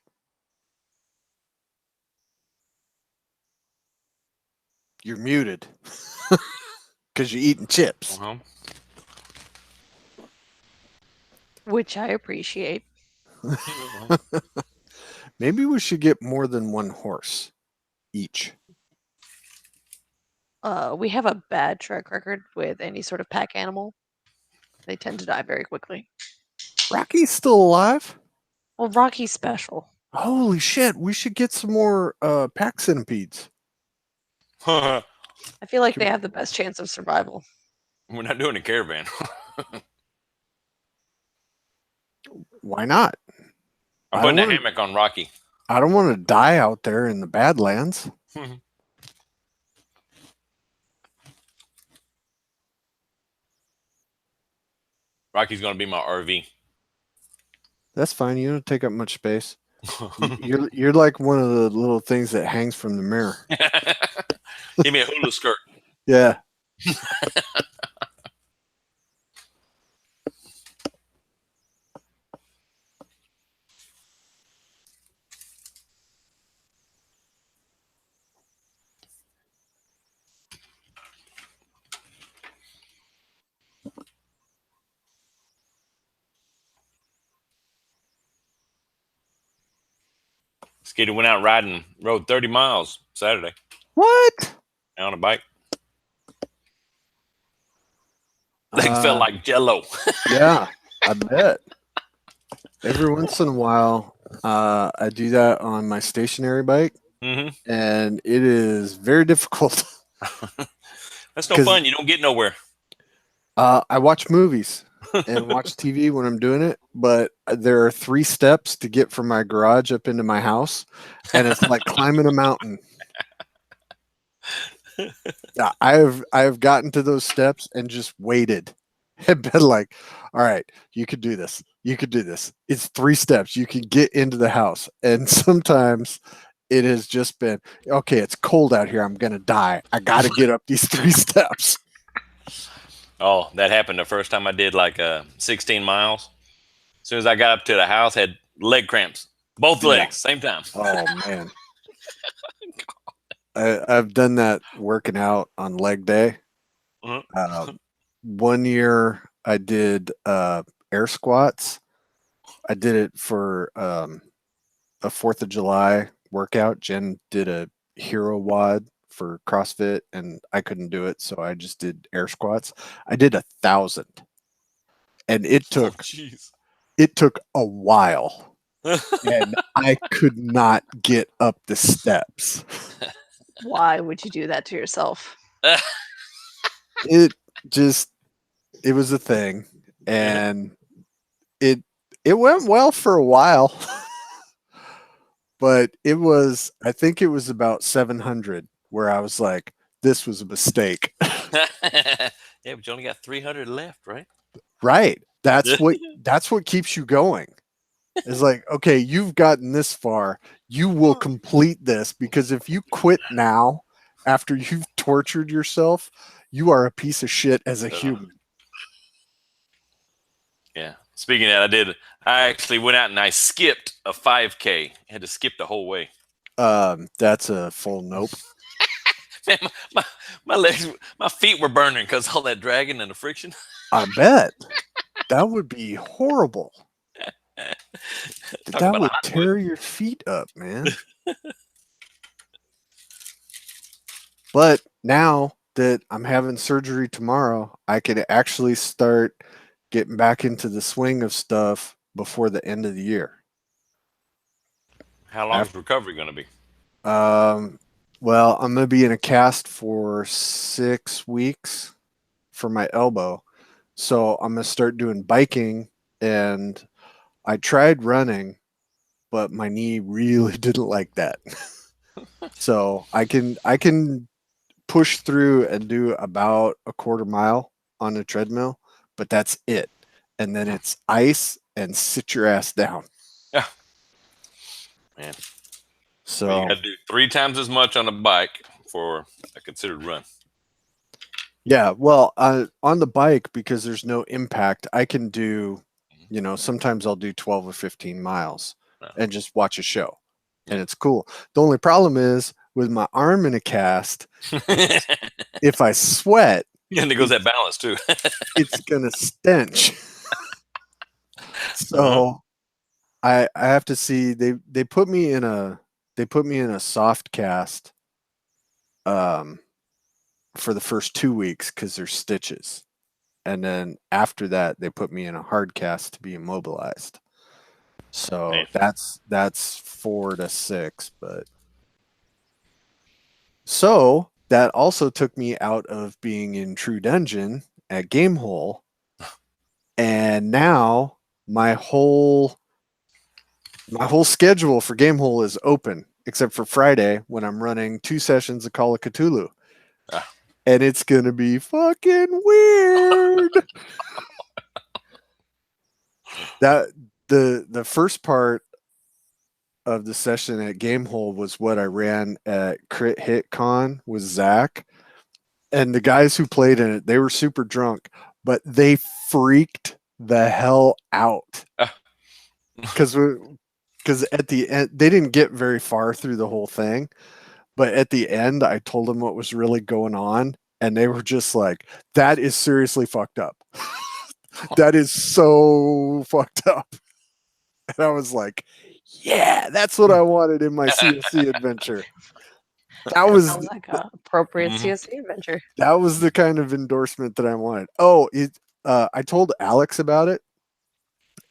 You're muted. Because you're eating chips. Uh-huh. Which I appreciate. Maybe we should get more than one horse each. We have a bad track record with any sort of pack animal. They tend to die very quickly. Rocky's still alive? Well, Rocky's special. Holy shit, we should get some more pack centipedes. I feel like they have the best chance of survival. We're not doing a caravan. Why not? I'm I putting a wanna- hammock on Rocky. I don't want to die out there in the Badlands. Rocky's gonna be my RV. That's fine. You don't take up much space. You're like one of the little things that hangs from the mirror. Give me a hula skirt. Yeah. Skater went out riding, rode 30 miles Saturday What? on a bike. Thing felt like jello. Yeah, I bet. Every once in a while, I do that on my stationary bike, Mm-hmm. and it is very difficult. That's no 'Cause- fun. You don't get nowhere. I watch movies and watch TV when I'm doing it, but there are 3 steps to get from my garage up into my house, and it's like climbing a mountain. Yeah, I have gotten to those steps and just waited and been like, all right, you could do this. You could do this. It's 3 steps. You can get into the house. And sometimes it has just been, okay, it's cold out here. I'm going to die. I got to get up these 3 steps. Oh, that happened the first time I did like 16 miles. As soon as I got up to the house, had leg cramps. Both Yeah. legs, same time. Oh, man. I've done that working out on leg day. Mhm. One year I did air squats. I did it for a 4th of July workout. Jen did a hero wad for CrossFit, and I couldn't do it, so I just did air squats. I did 1,000, and it took Jeez. a while, and I could not get up the steps. Why would you do that to yourself? It was a thing, and it went well for a while. But I think it was about 700 where I was like, this was a mistake. Yeah, but you only got 300 left, right? Right. That's what keeps you going. It's like, okay, you've gotten this far. You will complete this, because if you quit now after you've tortured yourself, you are a piece of shit as a human. Yeah. Speaking of that, I actually went out and I skipped a 5K. I had to skip the whole way. That's a full nope. Man, my legs, my feet were burning because all that dragging and the friction. I bet. That would be horrible. Talk That about would hot tear your feet up, man. But now that I'm having surgery tomorrow, I could actually start getting back into the swing of stuff before the end of the year. How long is recovery going to be? Well, I'm going to be in a cast for 6 weeks for my elbow. So I'm going to start doing biking, and I tried running, but my knee really didn't like that. So I can push through and do about a quarter mile on a treadmill, but that's it. And then it's ice and sit your ass down. Yeah. Man. So Well, you got to do 3 times as much on a bike for a considered run. yeah, well, on the bike, because there's no impact, I can do, sometimes I'll do 12 or 15 miles and just watch a show, and it's cool. The only problem is with my arm in a cast, if I sweat, and it goes that balance too. it's gonna stench. So I have to see. They put me in a soft cast for the first 2 weeks because there's stitches, and then after that they put me in a hard cast to be immobilized. So Man. that's 4 to 6, but so that also took me out of being in True Dungeon at Gamehole, and now my whole My whole schedule for Gamehole is open, except for Friday when I'm running 2 sessions of Call of Cthulhu. Ah. And it's going to be fucking weird. That the first part of the session at Gamehole was what I ran at Crit Hit Con with Zach. And the guys who played in it, they were super drunk, but they freaked the hell out. Because at the end, they didn't get very far through the whole thing. But at the end, I told them what was really going on. And they were just like, that is seriously fucked up. That is so fucked up. And I was like, yeah, that's what I wanted in my CSC adventure. That was Sounds like a appropriate Mhm. CSC adventure. that was the kind of endorsement that I wanted. Oh, I told Alex about it,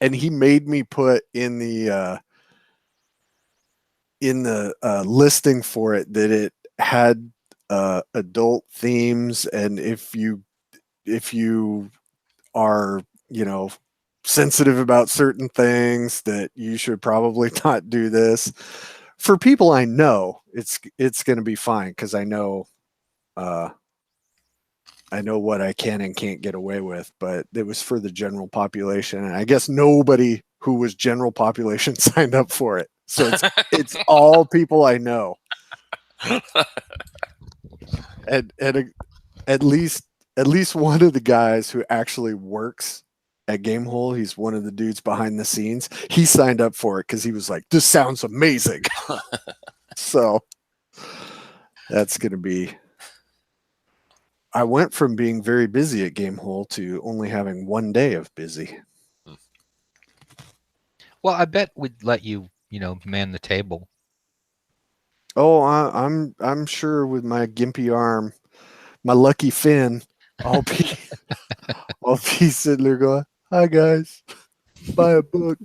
and he made me put in the listing for it that it had adult themes, and if you are, sensitive about certain things, that you should probably not do this. For people I know, it's going to be fine because I know what I can and can't get away with. But it was for the general population, and I guess nobody who was general population signed up for it. So it's all people I know, and at least one of the guys who actually works at Gamehole, he's one of the dudes behind the scenes. He signed up for it because he was like, "This sounds amazing." So that's going to be. I went from being very busy at Gamehole to only having 1 day of busy. Well, I bet we'd let you, man the table. Oh, I'm sure with my gimpy arm, my lucky fin, I'll be sitting there going, "Hi guys, buy a book."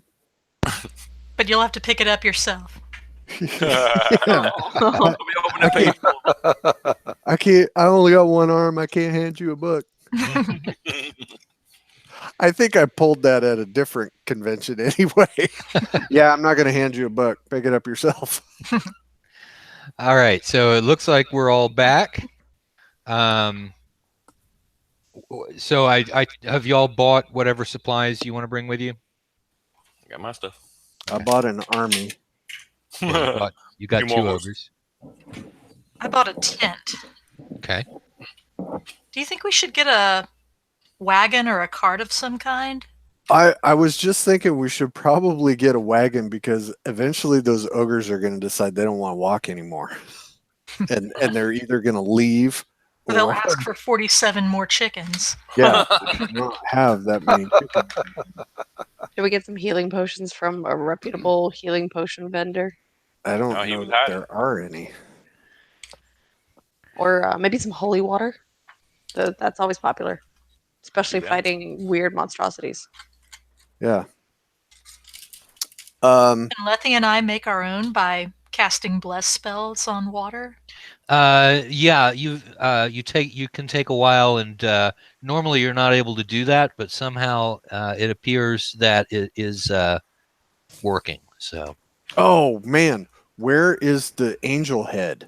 But you'll have to pick it up yourself. Yeah. Let me open the page. I can't. I only got one arm. I can't hand you a book. I think I pulled that at a different convention anyway. Yeah, I'm not going to hand you a book. Pick it up yourself. All right, so it looks like we're all back. So I have y'all bought whatever supplies you want to bring with you? Got my stuff. I bought an army. Yeah, you got Few 2 more. ogres. I bought a tent. Okay. Do you think we should get a wagon or a cart of some kind? I was just thinking we should probably get a wagon because eventually those ogres are going to decide they don't want to walk anymore, and they're either going to leave Or they'll or ask for 47 more chickens. yeah, they do not have that many chickens. Should we get some healing potions from a reputable healing potion vendor? I don't No, he know was that hiding. there are any. Or maybe some holy water? That's always popular, especially Yeah. fighting weird monstrosities. Yeah. Can Lethe and I make our own by casting bless spells on water? Yeah, you can take a while, and normally you're not able to do that, but somehow it appears that it is working. So Oh man, where is the angel head?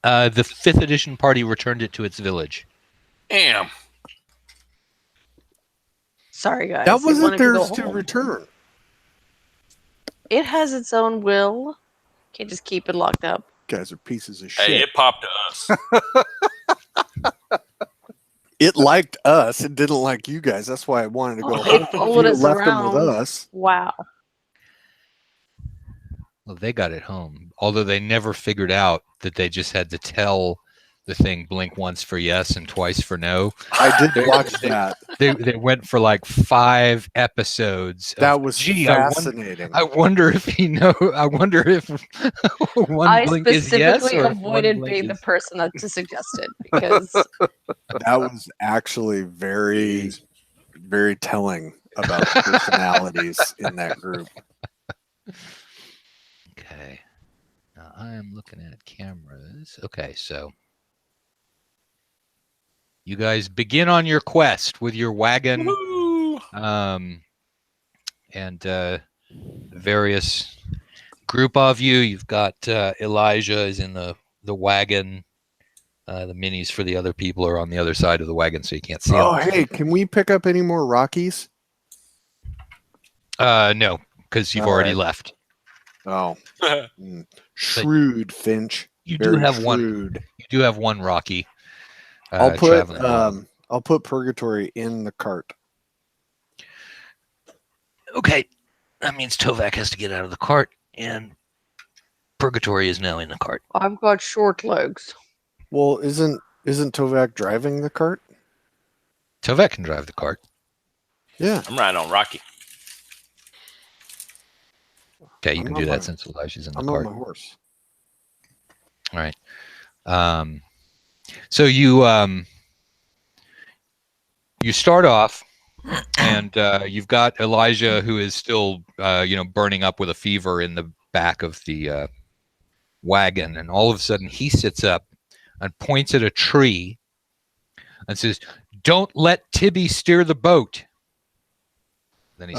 the 5th edition party returned it to its village. Damn. Sorry, guys. That it wasn't wanted to go theirs to home. return. It has its own will. Can't just keep it locked up. Guys are pieces of Hey, shit. it popped to us. It liked us. It didn't like you guys. That's why I wanted to go Oh, home. it followed You us left them with around. us. Wow. Well, they got it home, although they never figured out that they just had to tell the thing blink once for yes and twice for no. I did watch that. They went for like 5 episodes. That was Gee, fascinating. I wonder if I wonder if one I blink is yes specifically or if one avoided blink being the is- person that to suggest it because That was actually very, very telling about the personalities in that group. Okay. Now I am looking at cameras. Okay, so you guys begin on your quest with your wagon. Woo! And the various group of you. You've got Elijah is in the wagon. The minis for the other people are on the other side of the wagon, so you can't see Oh, them. hey, can we pick up any more Rockies? No, because you've All already right. left. Oh, shrewd, Finch. You do Very have shrewd. one. You do have one Rocky. I'll traveling. put Purgatory in the cart. Okay, that means Tovak has to get out of the cart, and Purgatory is now in the cart. I've got short legs. Well, isn't Tovak driving the cart? Tovak can drive the cart. Yeah. I'm riding on Rocky. Okay, you I'm can on do my- that since Elijah's in the I'm cart. on my horse. All right. So you you start off, and you've got Elijah, who is still burning up with a fever in the back of the wagon, and all of a sudden he sits up and points at a tree and says, "Don't let Tibby steer the boat." Then he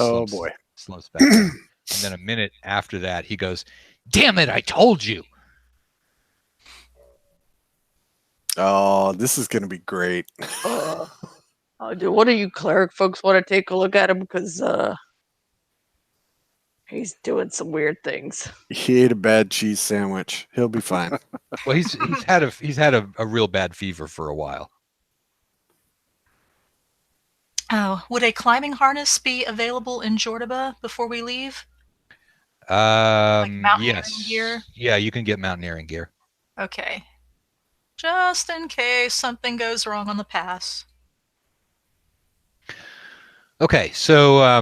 slumps back down. And then a minute after that, he goes, "Damn it, I told you." Oh, this is going to be great. Do one of you cleric folks want to take a look at him? Because he's doing some weird things. He ate a bad cheese sandwich. He'll be fine. Well, he's had a real bad fever for a while. Oh, would a climbing harness be available in Jordoba before we leave? Mountaineering Yes. gear? Yeah, you can get mountaineering gear. Okay. Just in case something goes wrong on the pass. Okay, so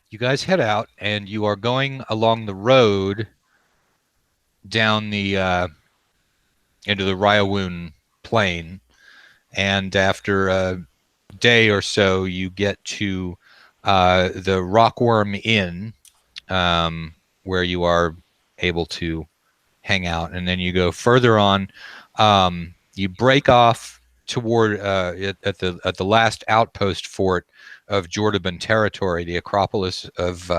you guys head out, and you are going along the road down the into the Ryawoon plain, and after a day or so, you get to the Rockworm Inn, where you are able to hang out, and then you go further on. You break off toward at the last outpost fort of Jordoban territory, the Acropolis of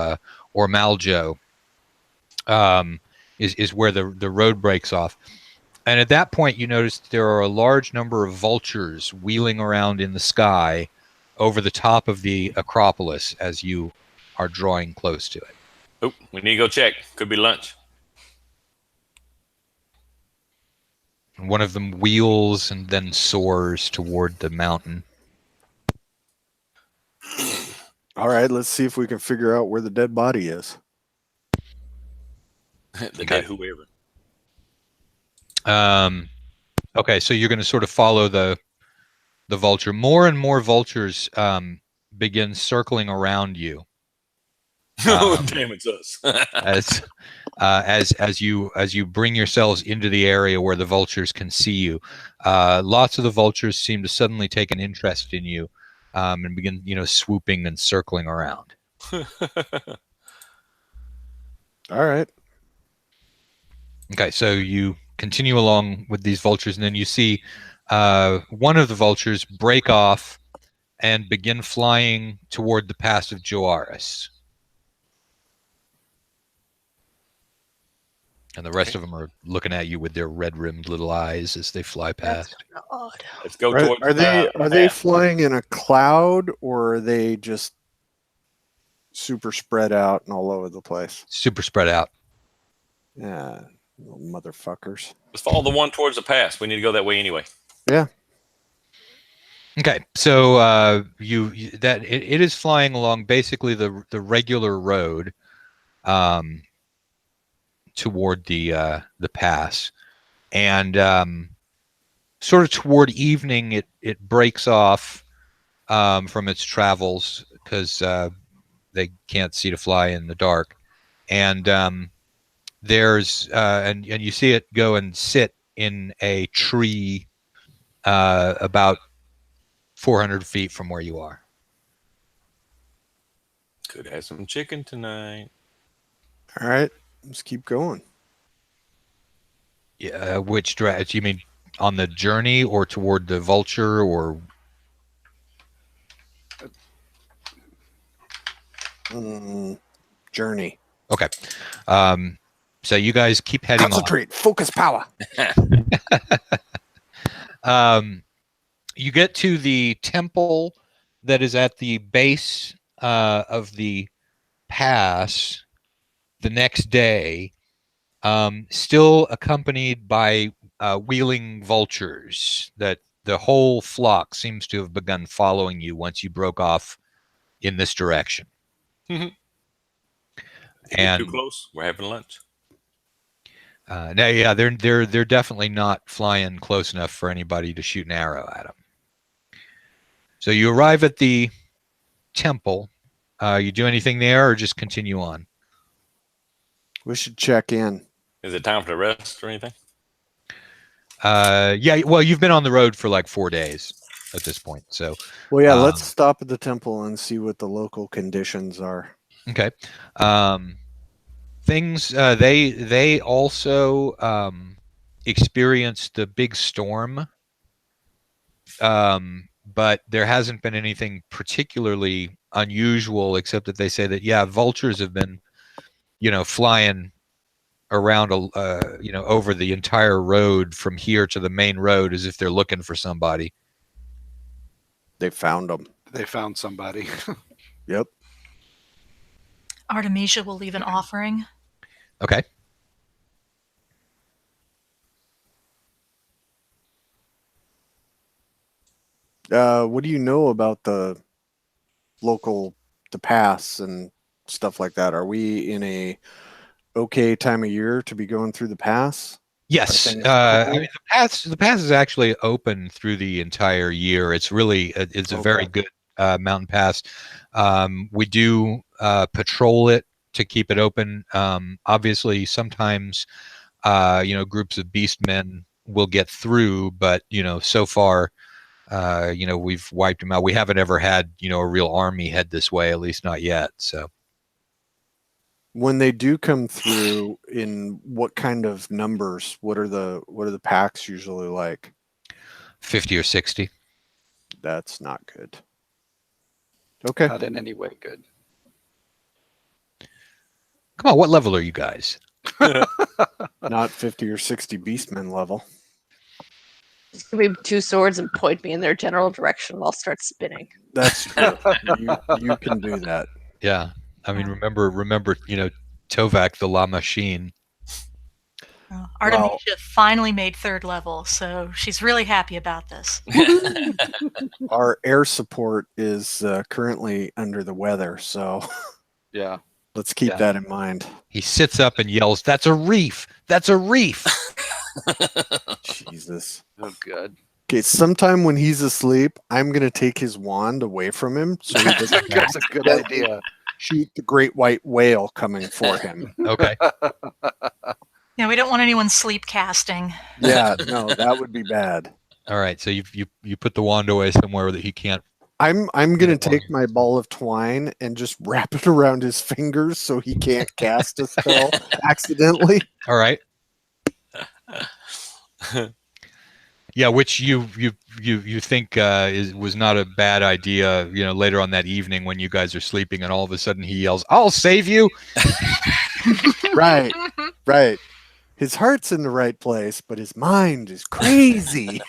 Ormaljo, is where the road breaks off. And at that point, you notice there are a large number of vultures wheeling around in the sky over the top of the Acropolis as you are drawing close to it. Oh, we need to go check. Could be lunch. And one of them wheels and then soars toward the mountain. All right, let's see if we can figure out where the dead body is. The dead whoever. Okay, so you're going to sort of follow the vulture. More and more vultures begin circling around you. Oh, damn, it's us. as you bring yourselves into the area where the vultures can see you, lots of the vultures seem to suddenly take an interest in you, and begin swooping and circling around. All right. Okay, so you continue along with these vultures, and then you see one of the vultures break off and begin flying toward the pass of Joaris. And the rest of them are looking at you with their red-rimmed little eyes as they fly past. That's odd. Let's go Are, towards are they flying in a cloud, or are they just super spread out and all over the place? Super spread out. Yeah, little motherfuckers. Let's follow the one towards the pass. We need to go that way anyway. Yeah. Okay, so it is flying along basically the regular road toward the pass, and sort of toward evening it breaks off from its travels because they can't see to fly in the dark, and there's and you see it go and sit in a tree about 400 feet from where you are. Could have some chicken tonight. All right, let's keep going. Yeah, which direction? You mean on the journey or toward the vulture or? Journey. Okay. So you guys keep heading on. Concentrate. Focus power. You get to the temple that is at the base of the pass the next day, still accompanied by wheeling vultures. That the whole flock seems to have begun following you once you broke off in this direction. If you get And too close, we're having lunch. now, yeah, they're definitely not flying close enough for anybody to shoot an arrow at them. So you arrive at the temple. You do anything there, or just continue on? We should check in. Is it time for the rest or anything? Yeah. Well, you've been on the road for like 4 days at this point. So, Well, yeah, let's stop at the temple and see what the local conditions are. okay. Things they also experienced the big storm, but there hasn't been anything particularly unusual, except that they say that vultures have been, flying around, over the entire road from here to the main road as if they're looking for somebody. They found them. They found somebody. Yep. Artemisia will leave an offering. Okay. What do you know about the pass and stuff like that? Are we in a okay time of year to be going through the pass? Yes. Are things I cool? mean, the pass is actually open through the entire year. It's really it's a very good mountain pass. We do patrol it to keep it open. Obviously, sometimes groups of beastmen will get through, but so far, we've wiped them out. We haven't ever had a real army head this way, at least not yet. So When they do come through, in what kind of numbers? What are the packs usually like? 50 or 60. That's not good. Okay. Not in any way good. Come on, what level are you guys? Not 50 or 60 beastmen level. Just give me 2 swords and point me in their general direction, and I'll start spinning. That's true. you can do that. Yeah. I mean, remember, Tovak the La Machine. Artemisia finally made 3rd level, so she's really happy about this. Our air support is currently under the weather, so Yeah. let's keep that in mind. He sits up and yells, "That's a reef! That's a reef!" Jesus. Oh, good. Okay, sometime when he's asleep, I'm going to take his wand away from him so he doesn't That's a good idea. shoot the great white whale coming for him. Okay. Yeah, we don't want anyone sleep casting. Yeah, no, that would be bad. All right. So you put the wand away somewhere that he can't. I'm going to take my ball of twine and just wrap it around his fingers so he can't cast a spell accidentally. All right. Yeah, which you think was not a bad idea. Later on that evening when you guys are sleeping, and all of a sudden he yells, "I'll save you!" Right. His heart's in the right place, but his mind is crazy.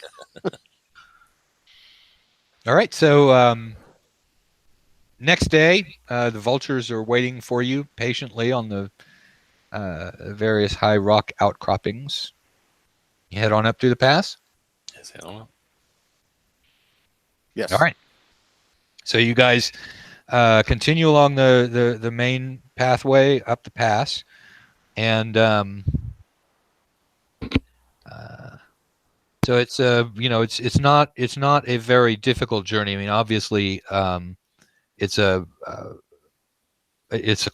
All right. So next day, the vultures are waiting for you patiently on the various high rock outcroppings. You head on up through the pass. Yes. All right. So you guys continue along the main pathway up the pass, and so it's it's not a very difficult journey. I mean, obviously, it's a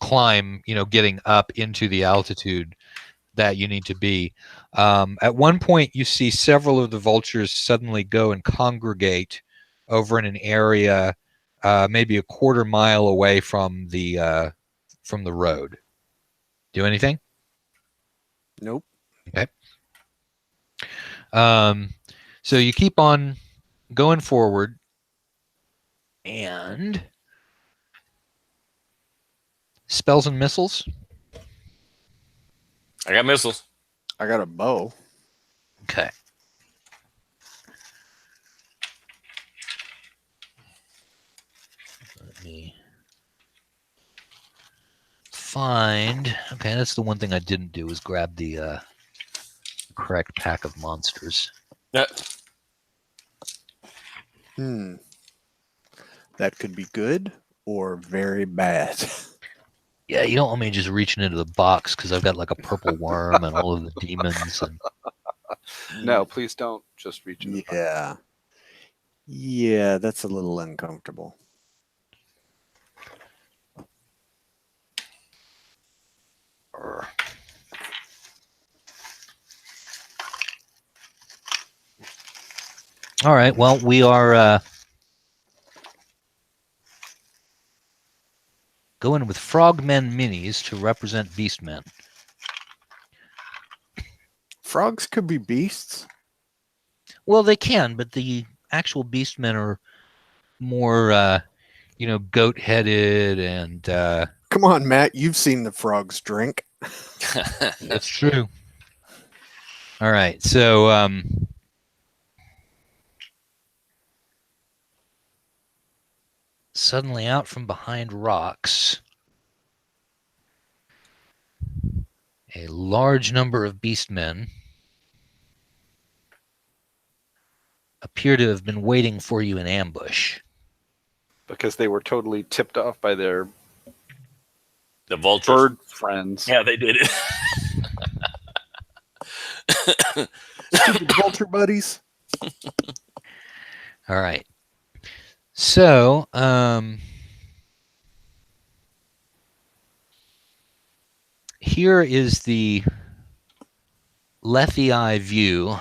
climb. Getting up into the altitude that you need to be. At one point, you see several of the vultures suddenly go and congregate over in an area, maybe a quarter mile away from the road. Do anything? Nope. Okay. So you keep on going forward, and Spells and missiles. I got missiles. I got a bow. Okay. Let me find. Okay, that's the one thing I didn't do was grab the correct pack of monsters. Yeah. That could be good or very bad. Yeah, you don't want me just reaching into the box because I've got like a purple worm and all of the demons. And No, please don't just reach in the box. Yeah. Yeah, that's a little uncomfortable. all right, well, we are going with frogmen minis to represent beastmen. Frogs could be beasts. Well, they can, but the actual beastmen are more, goat-headed and. Come on, Matt. You've seen the frogs drink. That's true. All right, so suddenly out from behind rocks, a large number of beastmen appear to have been waiting for you in ambush. Because they were totally tipped off by their The vultures. bird friends. Yeah, they did it. Stupid vulture buddies. All right. So, here is the Lethe eye view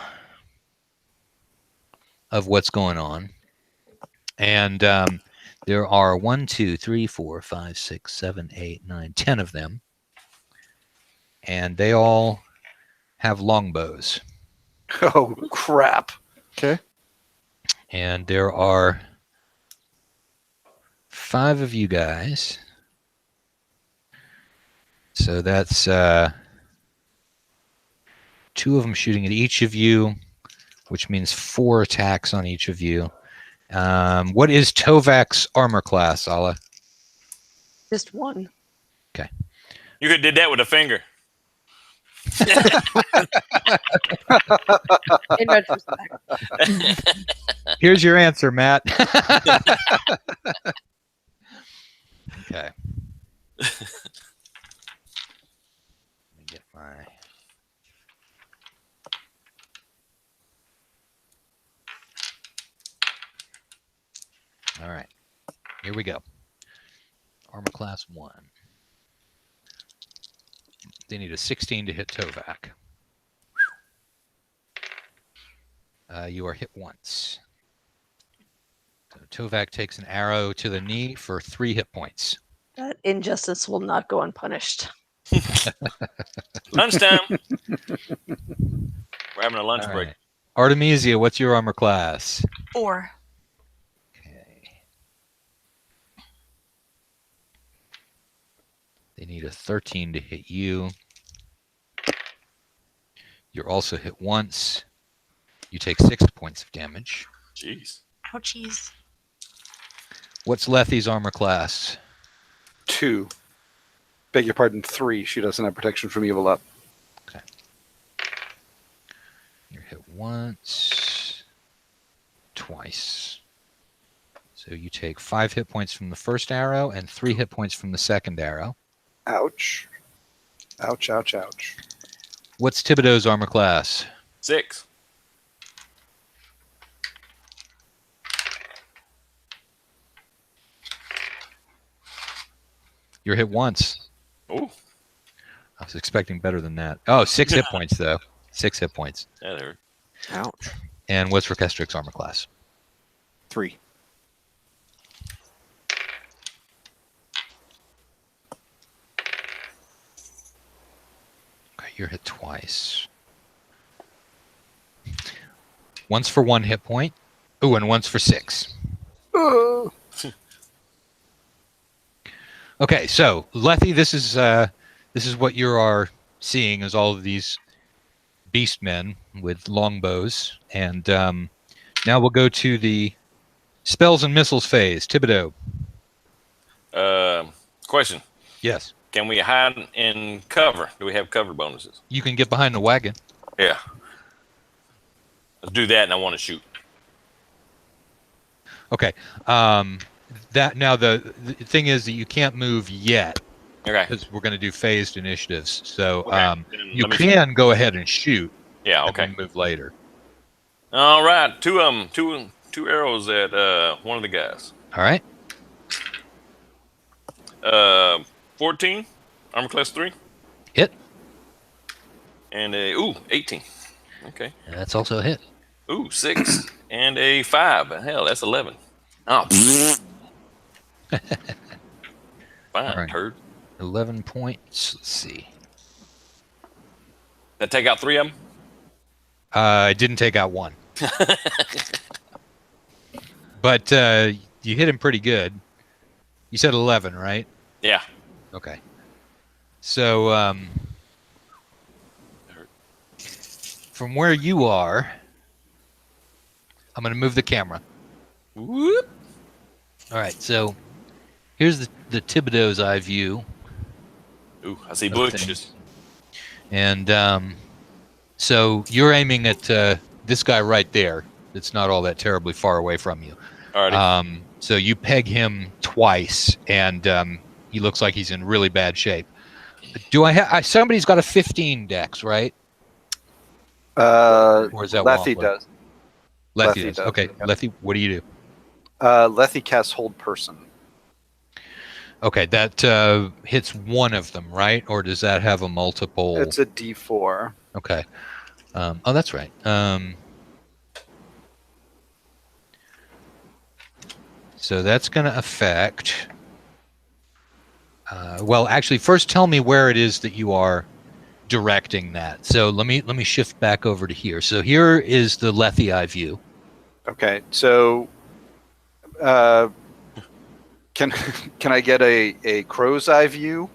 of what's going on. And there are 1, 2, 3, 4, 5, 6, 7, 8, 9, 10 of them. And they all have longbows. Oh, crap. Okay. And there are 5 of you guys. So that's 2 of them shooting at each of you, which means 4 attacks on each of you. What is Tovak's armor class, Ala? Just one. You could did that with a finger. In retrospect. Here's your answer, Matt. Okay. Let me get my. All right. Here we go. Armor class 1. They need a 16 to hit Tovak. You are hit once. So Tovak takes an arrow to the knee for 3 hit points. That injustice will not go unpunished. Lunchtime. We're having a lunch All break. right. Artemisia, what's your armor class? 4. Okay. They need a 13 to hit you. You're also hit once. You take 6 points of damage. Jeez. Ouchies. What's Lethe's armor class? 2. Beg your pardon, 3. She doesn't have protection from evil up. You're hit once, twice. So you take 5 hit points from the first arrow and 3 hit points from the second arrow. Ouch. Ouch, ouch, ouch. What's Thibodeau's armor class? 6. You're hit once. Ooh. I was expecting better than that. Oh, 6 hit points, though. 6 hit points. Yeah, they hurt. Ouch. And what's Rekestric's armor class? 3. Okay, you're hit twice. Once for 1 hit point. Ooh, and once for 6. Okay, so Lethe, this is what you are seeing is all of these beastmen with longbows, and now we'll go to the spells and missiles phase. Thibodeau. Question. Yes. Can we hide in cover? Do we have cover bonuses? You can get behind the wagon. Yeah. Let's do that, and I want to shoot. Okay. That now the thing is that you can't move yet Okay. because we're going to do phased initiatives. So Okay, then you let me can go ahead and shoot. Yeah. And Okay. then move later. All right. Two arrows at one of the guys. All right. 14, armor class 3, Hit. and 18. Okay. And that's also a hit. 6 and a 5. Hell, that's 11. Oh. Fine, right. turd. 11 points. Let's see. Did I take out 3 of them? I didn't take out one. But you hit him pretty good. You said 11, right? Yeah. Okay. So from where you are, I'm going to move the camera. Whoop. All right. So here's the Thibodeau's eye view. Ooh, I see Okay. bushes. And so you're aiming at this guy right there. That's not all that terribly far away from you. Alrighty. So you peg him twice, and he looks like he's in really bad shape. Do I have somebody's got a 15 dex, right? Or is that Lethe Wampler? does. Lethe Lethe does. does, Okay, yeah. Lethe, what do you do? Lethe casts Hold Person. Okay, that hits one of them, right? Or does that have a multiple? It's a D4. Okay. Oh, that's right. So that's going to affect. Well, actually, first tell me where it is that you are directing that. So let me shift back over to here. So here is the Lethe eye view. Okay, so can I get a crow's eye view?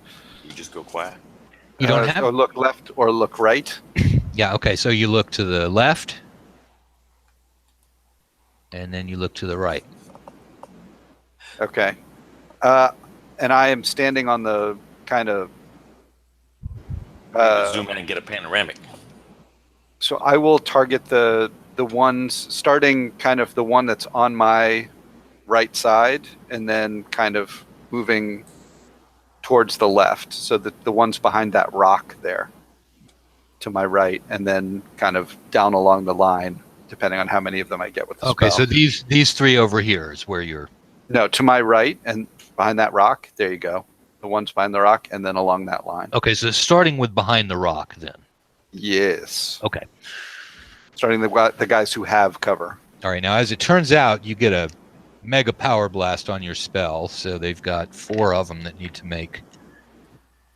You just go quiet. You don't have. or look left or look right. Yeah. Okay. So you look to the left, and then you look to the right. Okay, and I am standing on the kind of. Zoom in and get a panoramic. So I will target the ones starting kind of the one that's on my right side, and then kind of moving towards the left, so that the ones behind that rock there to my right, and then kind of down along the line, depending on how many of them I get with the Okay. spell. So these three over here is where you're. No, to my right and behind that rock. There you go. The ones behind the rock, and then along that line. Okay. So starting with behind the rock, then. Yes. Okay. Starting the guys who have cover. All right. Now, as it turns out, you get a mega power blast on your spell. So they've got 4 of them that need to make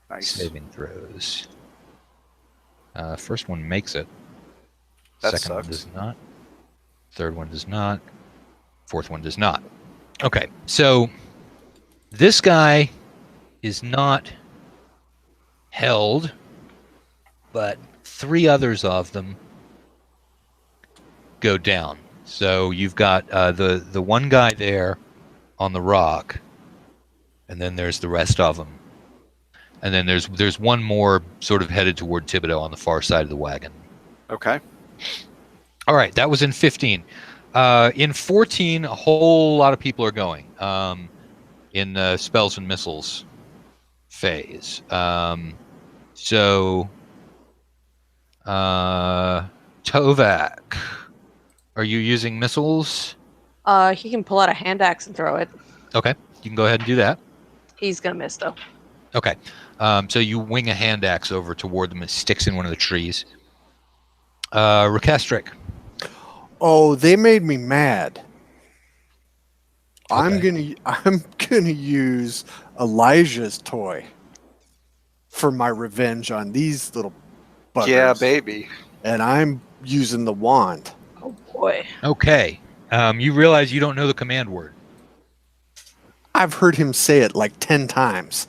Nice. saving throws. First one makes it. That Second one sucks. does not. Third one does not. Fourth one does not. Okay. So this guy is not held, but 3 others of them go down. So you've got the one guy there on the rock, and then there's the rest of them, and then there's one more sort of headed toward Thibodeau on the far side of the wagon. Okay. All right, that was in 15. In 14, a whole lot of people are going in the spells and missiles phase. So Tovak, are you using missiles? He can pull out a hand axe and throw it. Okay, you can go ahead and do that. He's gonna miss though. Okay, so you wing a hand axe over toward them and sticks in one of the trees. Rekestric. Oh, they made me mad. I'm Okay. gonna use Elijah's toy for my revenge on these little buggers. Yeah, baby. And I'm using the wand. Oh boy. Okay, you realize you don't know the command word. I've heard him say it like 10 times.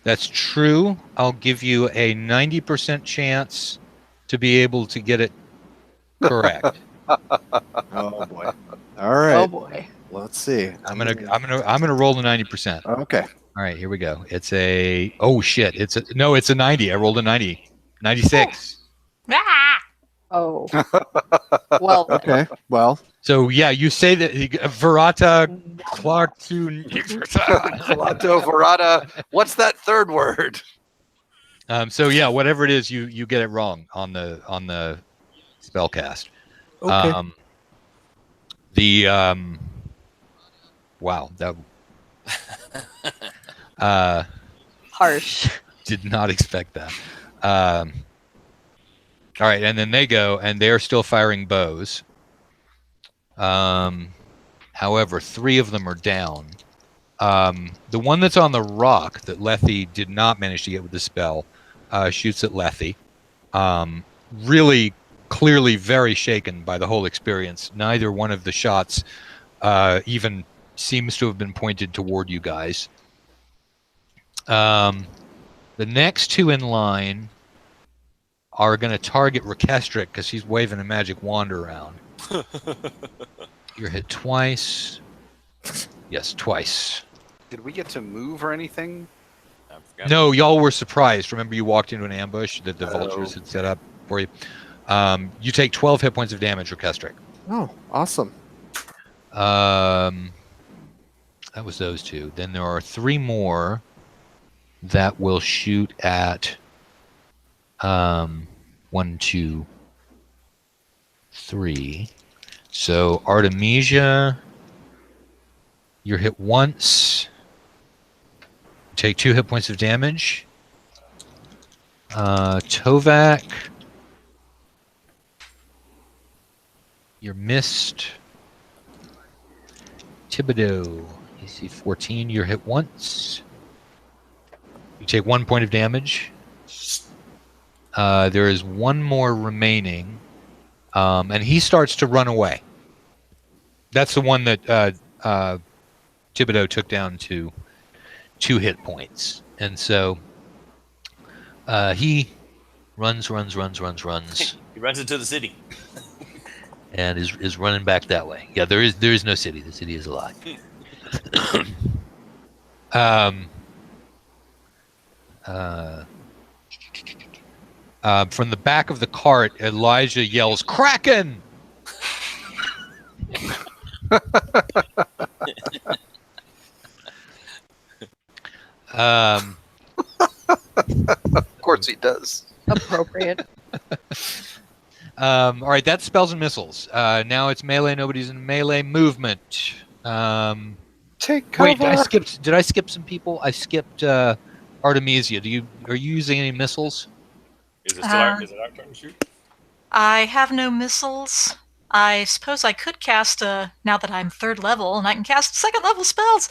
That's true. I'll give you a 90% chance to be able to get it correct. Oh boy. All right. Oh boy. Let's see. I'm gonna roll the 90%. Okay. All right, here we go. It's a it's a 90. I rolled a 90. 96. Ah! Oh. Well. then. Okay. Well, So yeah, you say that Verata Clark to Gelato Verata. What's that third word? so yeah, whatever it is, you get it wrong on the spellcast. okay. Wow, that Harsh. did not expect that. All right, and then they go, and they're still firing bows. However, 3 of them are down. The one that's on the rock that Lethe did not manage to get with the spell shoots at Lethe. Really clearly very shaken by the whole experience. Neither one of the shots even seems to have been pointed toward you guys. The next 2 in line are going to target Rekestric because he's waving a magic wand around. You're hit twice. Yes, twice. Did we get to move or anything? I forgot. No, y'all were surprised. Remember, you walked into an ambush that the Oh. vultures had set up for you. You take 12 hit points of damage, Rekestric. Oh, awesome. That was those 2. Then there are 3 more that will shoot at 1, 2, 3. So Artemisia, you're hit once. Take 2 hit points of damage. Tovak, you're missed. Thibodeau, AC 14, you're hit once. You take 1 point of damage. There is 1 more remaining, and he starts to run away. That's the one that Thibodeau took down to 2 hit points, and so he runs, He runs into the city. and is running back that way. Yeah, there is no city. The city is alive. From the back of the cart, Elijah yells, "Kraken!" Of course he does. Appropriate. All right, that's spells and missiles. Now it's melee. Nobody's in melee movement. Take cover. Wait, did I skip some people? I skipped Artemisia. Are you using any missiles? Is it our turn to shoot? I have no missiles. I suppose I could cast now that I'm 3rd level and I can cast 2nd level spells.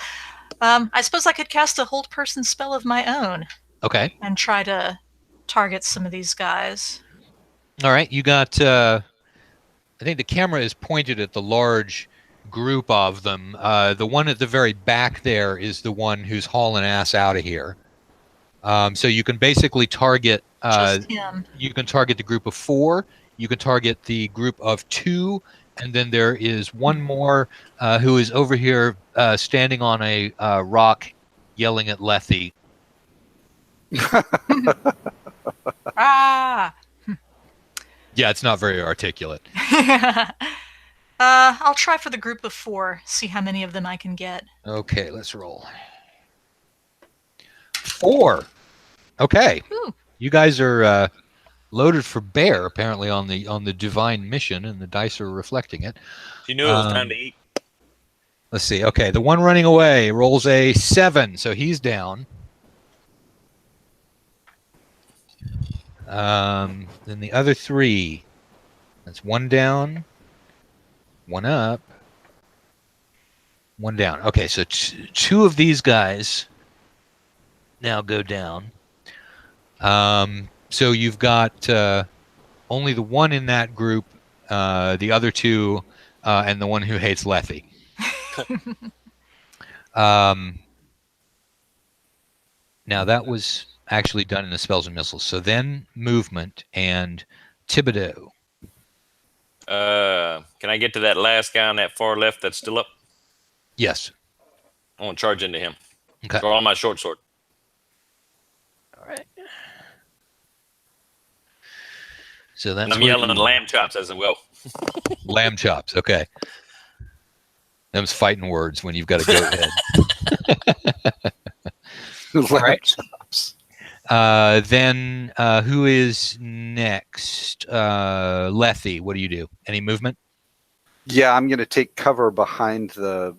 I suppose I could cast a hold person spell of my own Okay. and try to target some of these guys. All right, you got. I think the camera is pointed at the large group of them. The one at the very back there is the one who's hauling ass out of here. So you can basically target. Just him. You can target the group of 4. You can target the group of 2, and then there is 1 more who is over here standing on a rock, yelling at Lethe. Ah! Yeah, it's not very articulate. I'll try for the group of 4, see how many of them I can get. Okay, let's roll. 4. Okay. Ooh. You guys are loaded for bear, apparently on the divine mission, and the dice are reflecting it. She knew it was time to eat. Let's see. Okay, the one running away rolls a 7, so he's down. Then the other 3. That's 1 down, 1 up, 1 down. Okay, so 2 of these guys now go down. So you've got only the 1 in that group. The other 2 and the one who hates Lethe. Now that was actually done in the spells and missiles. So then movement and Thibodeau. Can I get to that last guy on that far left that's still up? Yes. I want to charge into him. Okay. Draw on my short sword. All right. So that's And I'm where yelling you- lamb chops as well. lamb chops. Okay. Them's fighting words when you've got a goat head. right. Chops. Then who is next? Lethe, what do you do? Any movement? Yeah, I'm going to take cover behind the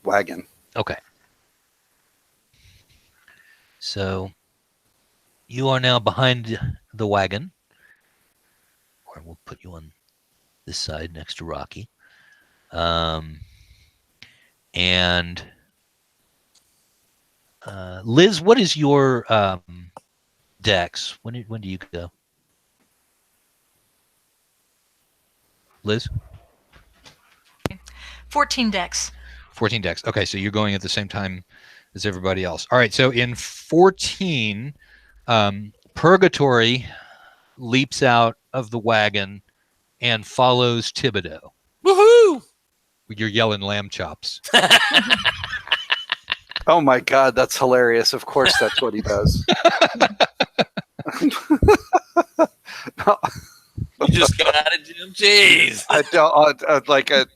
wagon. Okay. So you are now behind the wagon. Or we'll put you on this side next to Rocky. And Liz, what is your dex? When do you go? Liz? 14 decks. 14 decks. Okay, so you're going at the same time as everybody else. All right, so in 14, Purgatory leaps out of the wagon and follows Thibodeau. Woohoo! You're yelling lamb chops. Oh my God, that's hilarious. Of course, that's what he does. No, You just got out of gym? Jeez. I don't like a.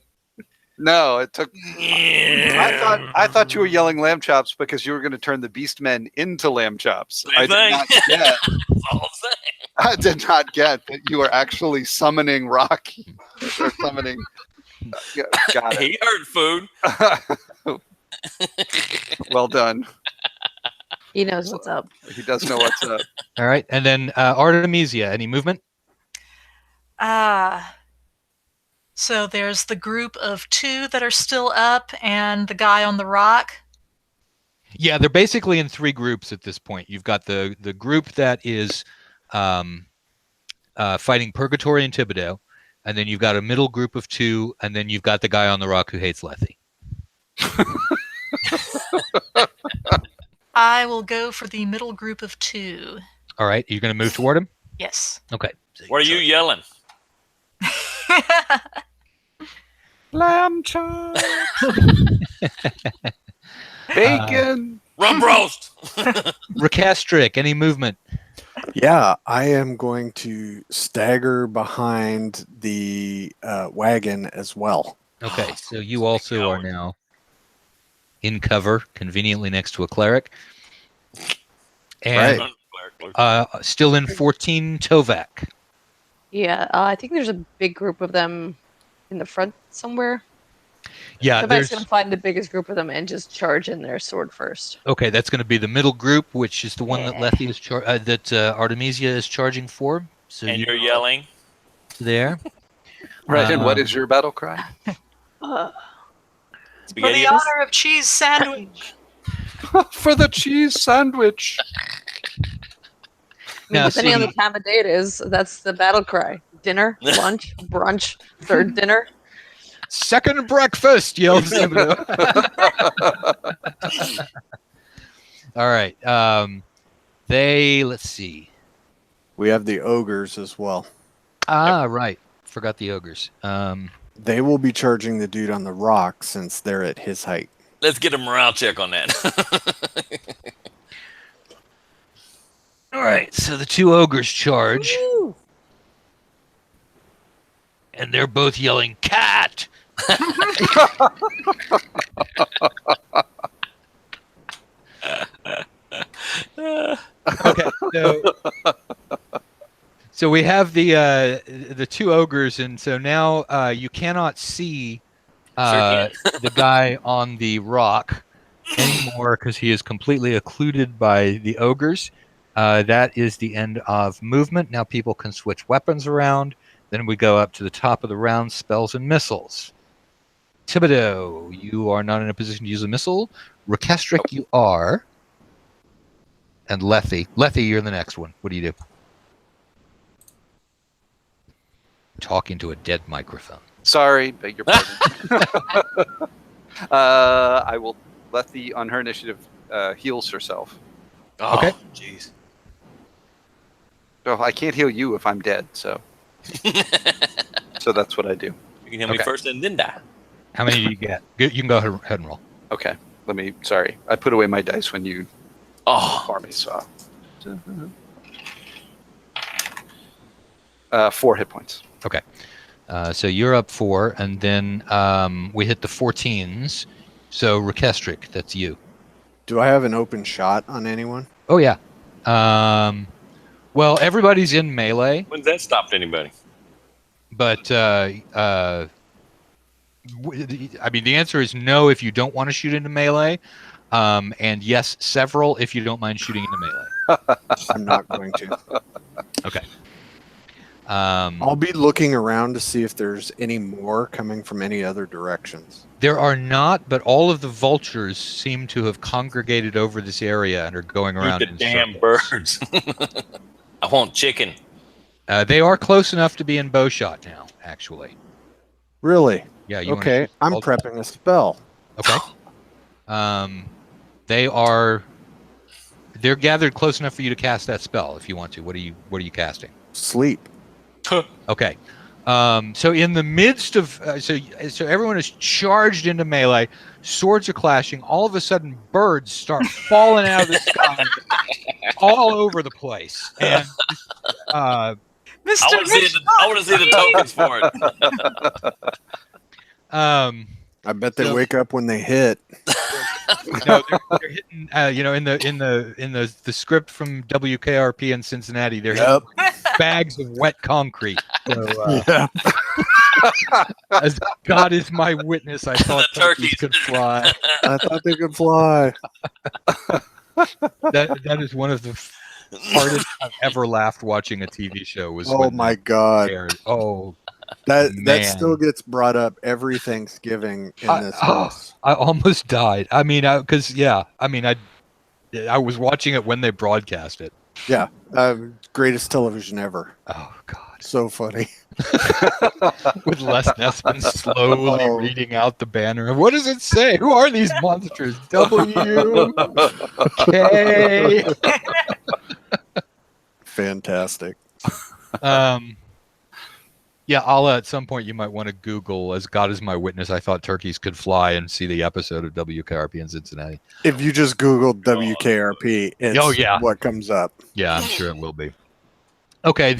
No, it took. I thought you were yelling lamb chops because you were going to turn the beast men into lamb chops. Same thing. Get, That's all I'm saying. I did not get that you were actually summoning Rocky or summoning. Yeah, got it. He heard food. Well done. He knows what's up. He does know what's up. All right, and then Artemisia, any movement? So there's the group of 2 that are still up and the guy on the rock. Yeah, they're basically in 3 groups at this point. You've got the group that is fighting Purgatory and Thibodeau, and then you've got a middle group of 2, and then you've got the guy on the rock who hates Lethe. I will go for the middle group of 2. All right, you're going to move toward him? Yes. Okay. So What are you yelling? Lamb chops. Bacon. Rump roast. Recastric, any movement? Yeah, I am going to stagger behind the wagon as well. Okay, so you also are now in cover, conveniently next to a cleric. And still in 14, Tovak. Yeah, I think there's a big group of them in the front somewhere. Yeah, Somebody's there's gonna find the biggest group of them and just charge in their sword first. okay. That's going to be the middle group, which is the one that Yeah. Lethe is that Artemisia is charging for. So And you're are yelling. there. Right, and what is your battle cry? For Spaghetti. the honor of cheese sandwich. For the cheese sandwich. I mean, Now, depending on see- the time of day it is, that's the battle cry. Dinner, lunch, brunch, third dinner. Second breakfast, yells Thibodeau. All right. Let's see. We have the ogres as well. Right. Forgot the ogres. They will be charging the dude on the rock since they're at his height. Let's get a morale check on that. All right. So the 2 ogres charge, Woo! and they're both yelling "cat." Okay. So we have the 2 ogres, and so now you cannot see the guy on the rock anymore because he is completely occluded by the ogres. That is the end of movement. Now people can switch weapons around. Then we go up to the top of the round, spells and missiles. Thibodeau, you are not in a position to use a missile. Recastric, you are. And Lethe, you're the next one. What do you do? Talking to a dead microphone. Sorry, beg your pardon. I will let the on her initiative heals herself. Oh, Okay. jeez. So I can't heal you if I'm dead. So that's what I do. You can heal me Okay. first and then die. How many do you get? Good, you can go ahead and roll. Okay. Sorry, I put away my dice when you Oh, farm me. So 4 hit points. Okay. So you're up 4, and then we hit the 14s. So Rekestric, that's you. Do I have an open shot on anyone? Oh yeah. Well, everybody's in melee, when's that stopped anybody? but I mean the answer is no if you don't want to shoot into melee, and yes, several if you don't mind shooting into melee. I'm not going to. Okay. I'll be looking around to see if there's any more coming from any other directions. There are not, but all of the vultures seem to have congregated over this area and are going around Shoot in the damn circles. birds. I want chicken. They are close enough to be in bow shot now, actually. Really? Yeah. You wanna Okay, shoot I'm vultures? prepping a spell. Okay. They're gathered close enough for you to cast that spell if you want to. What are you casting? Sleep. Okay. So in the midst of so everyone is charged into melee, swords are clashing. All of a sudden, birds start falling out of the sky all over the place, and I Mr. want to see the tokens for it. I bet they So- wake up when they hit. no, they're hitting. In the script from WKRP in Cincinnati, they're hitting bags of wet concrete. So, Yeah. as God is my witness, I thought The turkeys turkeys. could fly. I thought they could fly. That is one of the hardest I've ever laughed watching a TV show. Was Oh when my that God. aired. Oh, That man. still gets brought up every Thanksgiving in this oh, house. I almost died. I mean, I was watching it when they broadcast it. Yeah. Greatest television ever. Oh God. So funny. With Les Nessman slowly Oh. reading out the banner. What does it say? Who are these monsters? W K. Fantastic. Yeah, I'll at some point you might want to Google "As God is my witness, I thought turkeys could fly" and see the episode of WKRP in Cincinnati. If you just Google WKRP, it's Oh, yeah. what comes up. Yeah, I'm sure it will be. Okay,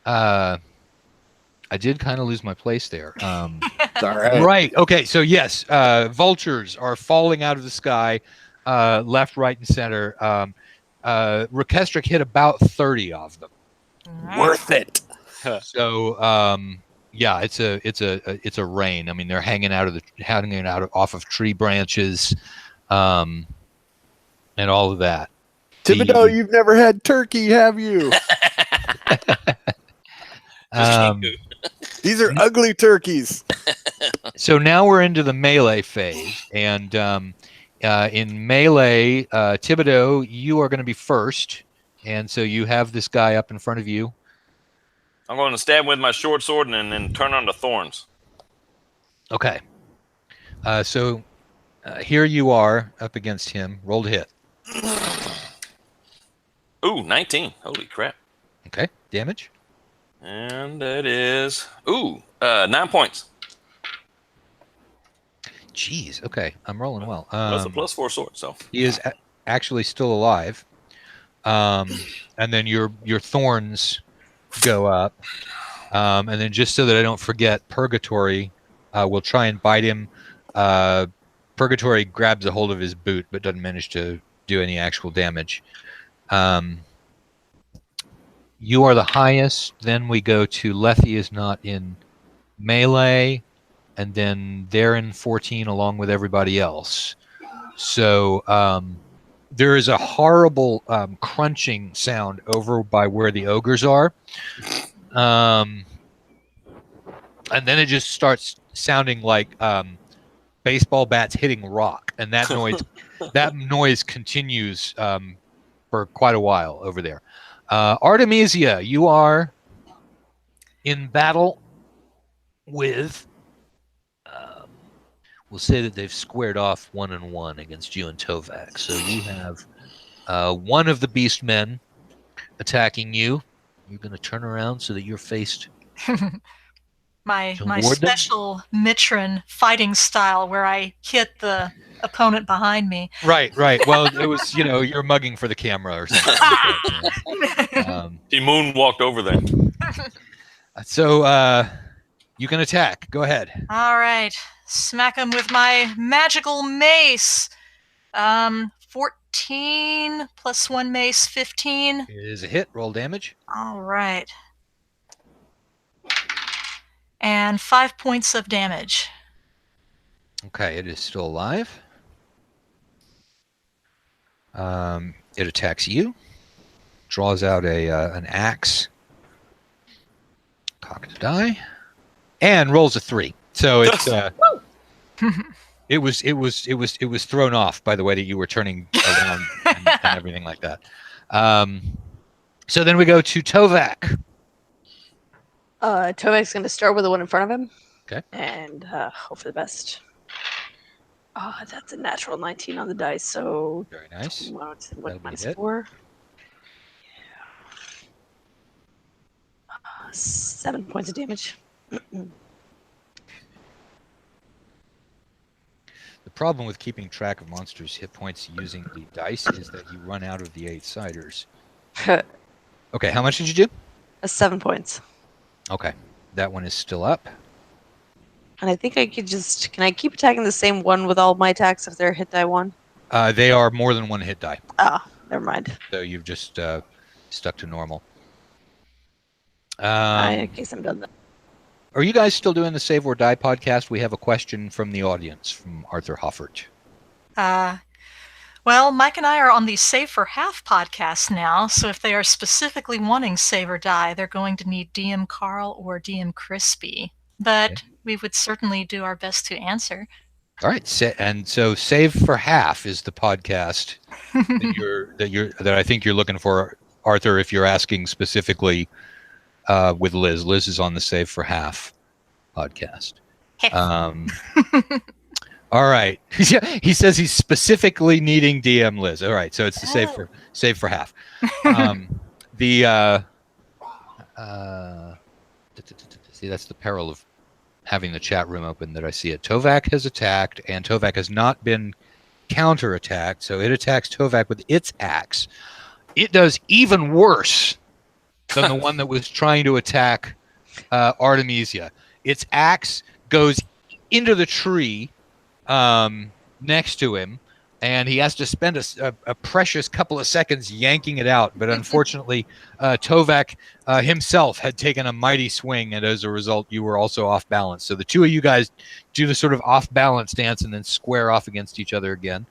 I did kind of lose my place there. It's all right. Right. Okay. So yes, vultures are falling out of the sky, left, right, and center. Rekestric hit about 30 of them. Worth it. So yeah, it's a rain. I mean, they're hanging out off of tree branches, and all of that. Thibodeau, you've never had turkey, have you? These are ugly turkeys. So now we're into the melee phase, and in melee, Thibodeau, you are going to be first, and so you have this guy up in front of you. I'm going to stab with my short sword and then turn on the thorns. Okay. So here you are up against him. Roll to hit. Ooh, 19. Holy crap. Okay. Damage. And that is 9 points. Jeez. Okay. I'm rolling well. That's a +4 sword, so He is actually still alive. And then your thorns go up. And then just so that I don't forget, Purgatory will try and bite him. Purgatory grabs a hold of his boot, but doesn't manage to do any actual damage. You are the highest. Then we go to Lethe is not in melee, and then they're in 14 along with everybody else. So there is a horrible crunching sound over by where the ogres are. And then it just starts sounding like baseball bats hitting rock, and that noise continues for quite a while over there. Artemisia, you are in battle with, we'll say that they've squared off 1-on-1 against you and Tovak. So you have one of the beast men attacking you. You're going to turn around so that you're faced my toward them? special Mitron fighting style where I hit the opponent behind me. Right. Well, it was, you're mugging for the camera or something like that. He moonwalked over there. So you can attack. Go ahead. All right. Smack him with my magical mace. 14 plus 1 mace, 15. It is a hit. Roll damage. All right. And 5 points of damage. Okay, it is still alive. It attacks you. Draws out an axe. Cock the die. And rolls a 3. So it's it was thrown off by the way that you were turning around and everything like that. So then we go to Tovak. Tovak's going to start with the one in front of him. Okay. And hope for the best. Oh, that's a natural 19 on the dice, so... Very nice. What That'll be a minus hit. 4? Yeah. 7 points of damage. The problem with keeping track of monsters' hit points using the dice is that you run out of the 8-siders. Okay, how much did you do? 7 points. Okay, that one is still up. And I think I could just... Can I keep attacking the same one with all my attacks if they're hit die 1? They are more than one hit die. Ah, never mind. So you've just stuck to normal. I guess I'm done then. Are you guys still doing the Save or Die podcast? We have a question from the audience, from Arthur Hoffert. Well, Mike and I are on the Save for Half podcast now, so if they are specifically wanting Save or Die, they're going to need DM Carl or DM Crispy. But we would certainly do our best to answer. All right, so Save for Half is the podcast that I think you're looking for, Arthur. If you're asking specifically with Liz, Liz is on the Save for Half podcast. All right, he says he's specifically needing DM Liz. All right, so it's the Save for Half. See, that's the peril of having the chat room open that I see it. Tovak has attacked, and Tovak has not been counterattacked, so it attacks Tovak with its axe. It does even worse than the one that was trying to attack Artemisia. Its axe goes into the tree next to him, and he has to spend a precious couple of seconds yanking it out. But unfortunately, Tovak himself had taken a mighty swing, and as a result, you were also off balance. So the two of you guys do the sort of off balance dance and then square off against each other again.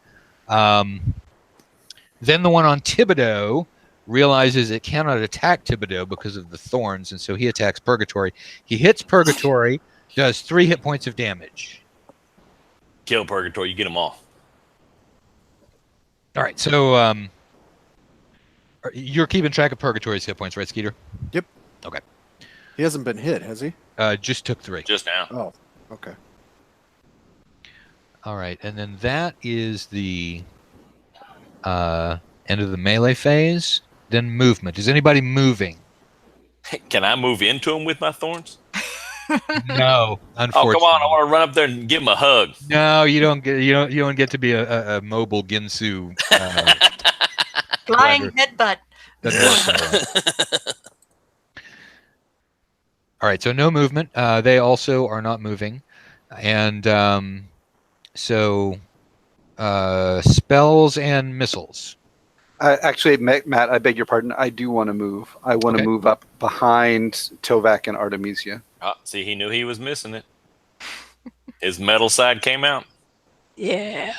Then the one on Thibodeau realizes it cannot attack Thibodeau because of the thorns, and so he attacks Purgatory. He hits Purgatory, does 3 hit points of damage. Kill Purgatory, you get them all. All right, so you're keeping track of Purgatory's hit points, right, Skeeter? Yep. Okay. He hasn't been hit, has he? Just took 3. Just now. Oh, okay. All right, and then that is the end of the melee phase. Then movement. Is anybody moving? Can I move into him with my thorns? No, unfortunately. Oh, come on! I want to run up there and give him a hug. No, you don't get to be a mobile Ginsu. Flying headbutt. All right, so no movement. They also are not moving, and so spells and missiles. Actually, Matt, I beg your pardon. I do want to move. I want to move up behind Tovak and Artemisia. See, he knew he was missing it. His metal side came out. Yeah.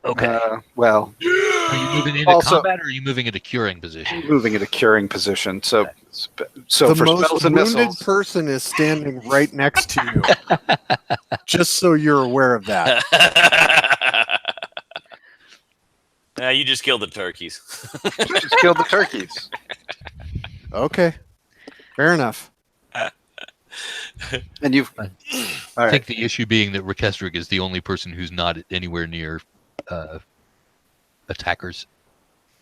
Okay. Well, are you moving into combat, or are you moving into curing position? Moving into curing position. So The for most spells and wounded missiles, person is standing right next to you. Just so you're aware of that. You just killed the turkeys. just killed the turkeys. Okay. Fair enough. And you've All I right. think the issue being that Rekestric is the only person who's not anywhere near attackers.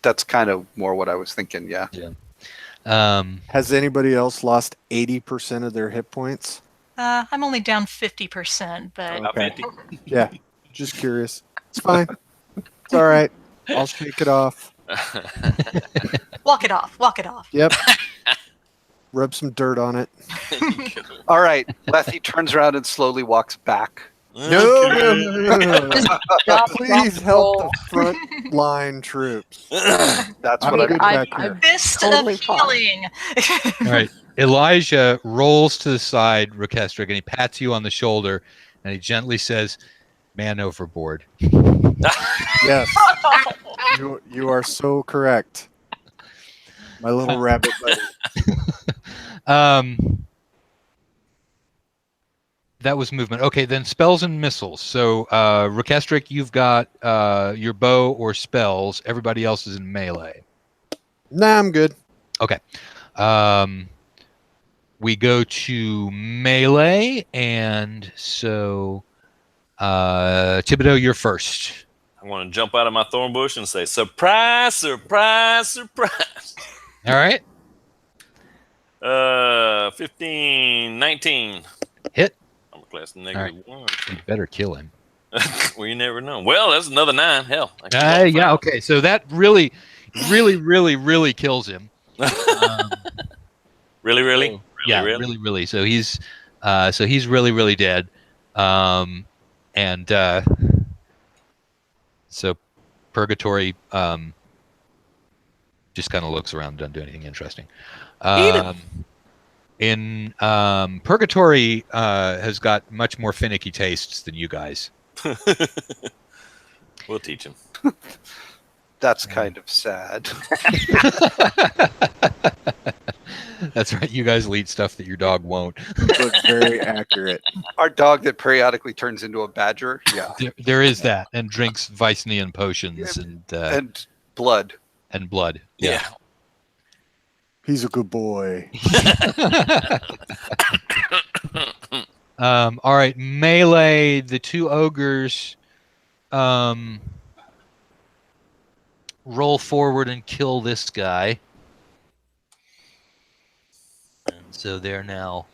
That's kind of more what I was thinking. Yeah. Has anybody else lost 80% of their hit points? I'm only down 50%, but About Okay. 50. Yeah, just curious. It's fine. It's all right. I'll shake it off. walk it off. Walk it off. Yep. Rub some dirt on it. All right. Lethe turns around and slowly walks back. No. Drop, Please drop, help roll. the front line troops. That's I'm what good I'm back here. Fist Totally of fine. healing. All right. Elijah rolls to the side, Rekestric, and he pats you on the shoulder, and he gently says, "Man overboard." Yes. You are so correct. My little rabbit buddy. That was movement. Okay, then spells and missiles. So, Rekestric, you've got your bow or spells. Everybody else is in melee. Nah, I'm good. Okay. We go to melee, and so Thibodeau, you're first. I want to jump out of my thorn bush and say, surprise, surprise, surprise. All right. 15, 19. Hit. I'm a class -1. You better kill him. Well, you never know. Well, that's another 9. Hell. I can roll Yeah, 5. okay. So that really kills him. Really? Really. So he's really dead. So Purgatory just kind of looks around, doesn't do anything interesting. In Purgatory has got much more finicky tastes than you guys. We'll teach him. That's kind of sad. That's right. You guys lead stuff that your dog won't. But very accurate. Our dog that periodically turns into a badger. Yeah. There is that, and drinks Vicinian potions and blood. and blood. Yeah. He's a good boy. All right, melee. The two ogres roll forward and kill this guy. So they're now.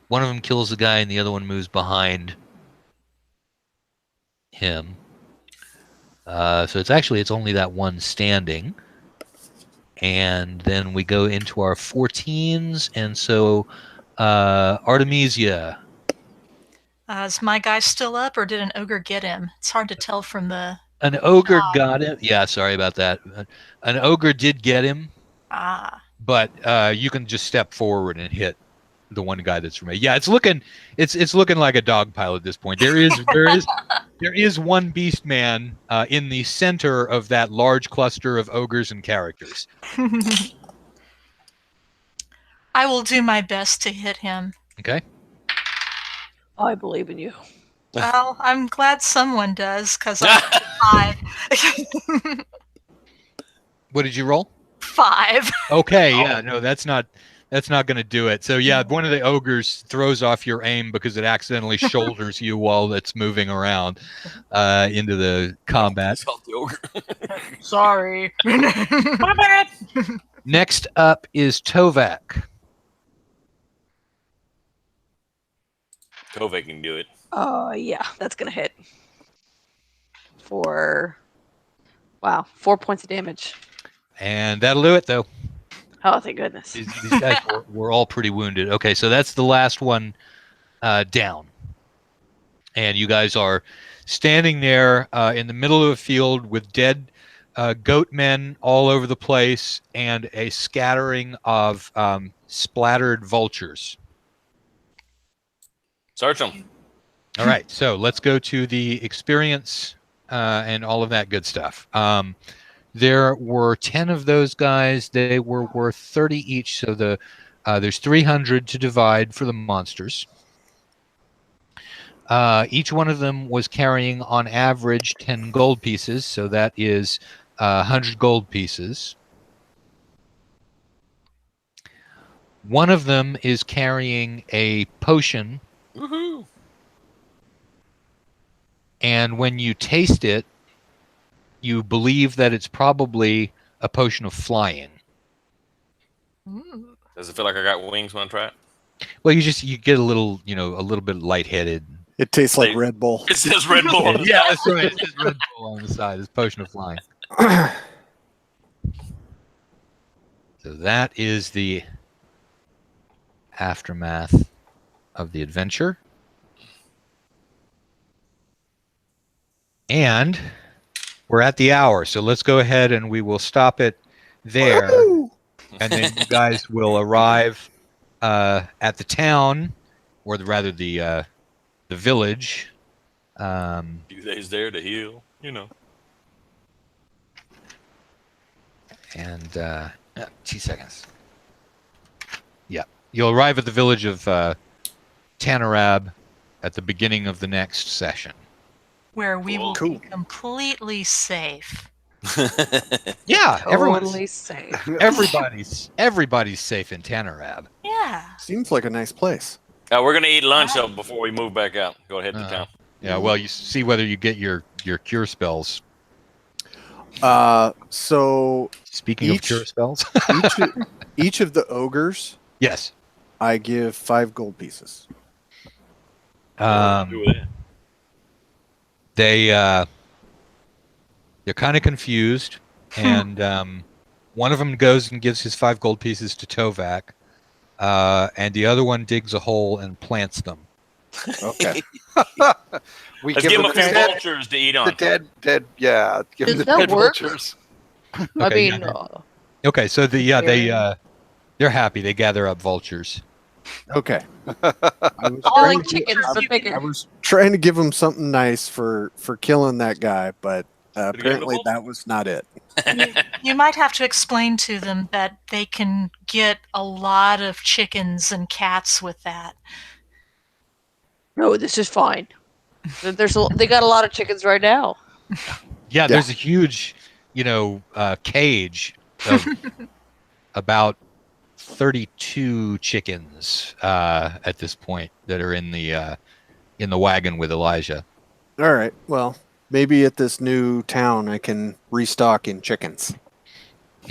One of them kills the guy, and the other one moves behind him. So it's only that one standing. And then we go into our 14s, and so Artemisia. Is my guy still up, or did an ogre get him? It's hard to tell from the... An ogre got him. Yeah, sorry about that. An ogre did get him, but you can just step forward and hit the one guy that's remaining. Yeah, it's looking like a dog pile at this point. There is one beast man in the center of that large cluster of ogres and characters. I will do my best to hit him. Okay. I believe in you. Well, I'm glad someone does, because I 5. What did you roll? 5. Okay, yeah, no, that's not going to do it. So yeah, one of the ogres throws off your aim because it accidentally shoulders you while it's moving around into the combat. Insult the ogre. Sorry. My bad. Next up is Tovak. Tovek can do it. Yeah, that's gonna hit. For 4 points of damage. And that'll do it, though. Oh, thank goodness. These guys were all pretty wounded. Okay, so that's the last one down. And you guys are standing there in the middle of a field with dead goat men all over the place and a scattering of splattered vultures. Search them. All right, so let's go to the experience and all of that good stuff. There were 10 of those guys. They were worth 30 each, so there's 300 to divide for the monsters. Each one of them was carrying, on average, 10 gold pieces, so that is 100 gold pieces. One of them is carrying a potion. Woohoo! and when you taste it, you believe that it's probably a potion of flying. Ooh. Does it feel like I got wings when I try it? Well, you get a little, a little bit lightheaded. It tastes like Hey. Red Bull. It says Red Bull. on the Yeah, side. that's right. It says Red Bull on the side. It's potion of flying. So that is the aftermath of the adventure. And we're at the hour, so let's go ahead and we will stop it there. And then you guys will arrive at the town, or rather the village. Few days there to heal, And 2 seconds. Yeah, you'll arrive at the village of Tanarab at the beginning of the next session. Where we will Cool. be completely safe. Yeah, Totally safe. everybody's safe in Tanarab. Yeah. Seems like a nice place. We're gonna eat lunch though before we move back out. Go ahead to town. Yeah, well, you see whether you get your cure spells. So Speaking of Each- cure spells, each of the ogres, yes. I give 5 gold pieces. Do it. They're kind of confused, and one of them goes and gives his 5 gold pieces to Tovak, and the other one digs a hole and plants them. Okay. We Let's give give them them a few the dead, vultures to eat on. the dead. Yeah, give them Does the that dead work? vultures. I Okay, mean, Okay, so they're happy. They gather up vultures. Okay. all like chickens, but I bigger. was trying to give him something nice for killing that guy, but give him the apparently ball? that was not it. You might have to explain to them that they can get a lot of chickens and cats with that. No, this is fine. They got a lot of chickens right now. Yeah, there's a huge, cage of about 32 chickens at this point that are in the wagon with Elijah. All right. Well, maybe at this new town I can restock in chickens.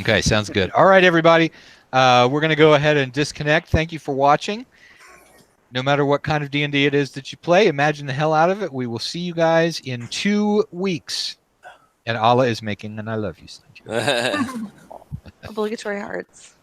Okay, sounds good. All right, everybody. We're going to go ahead and disconnect. Thank you for watching. No matter what kind of D&D it is that you play, imagine the hell out of it. We will see you guys in 2 weeks. And Allah is making an I love you sign. Obligatory hearts.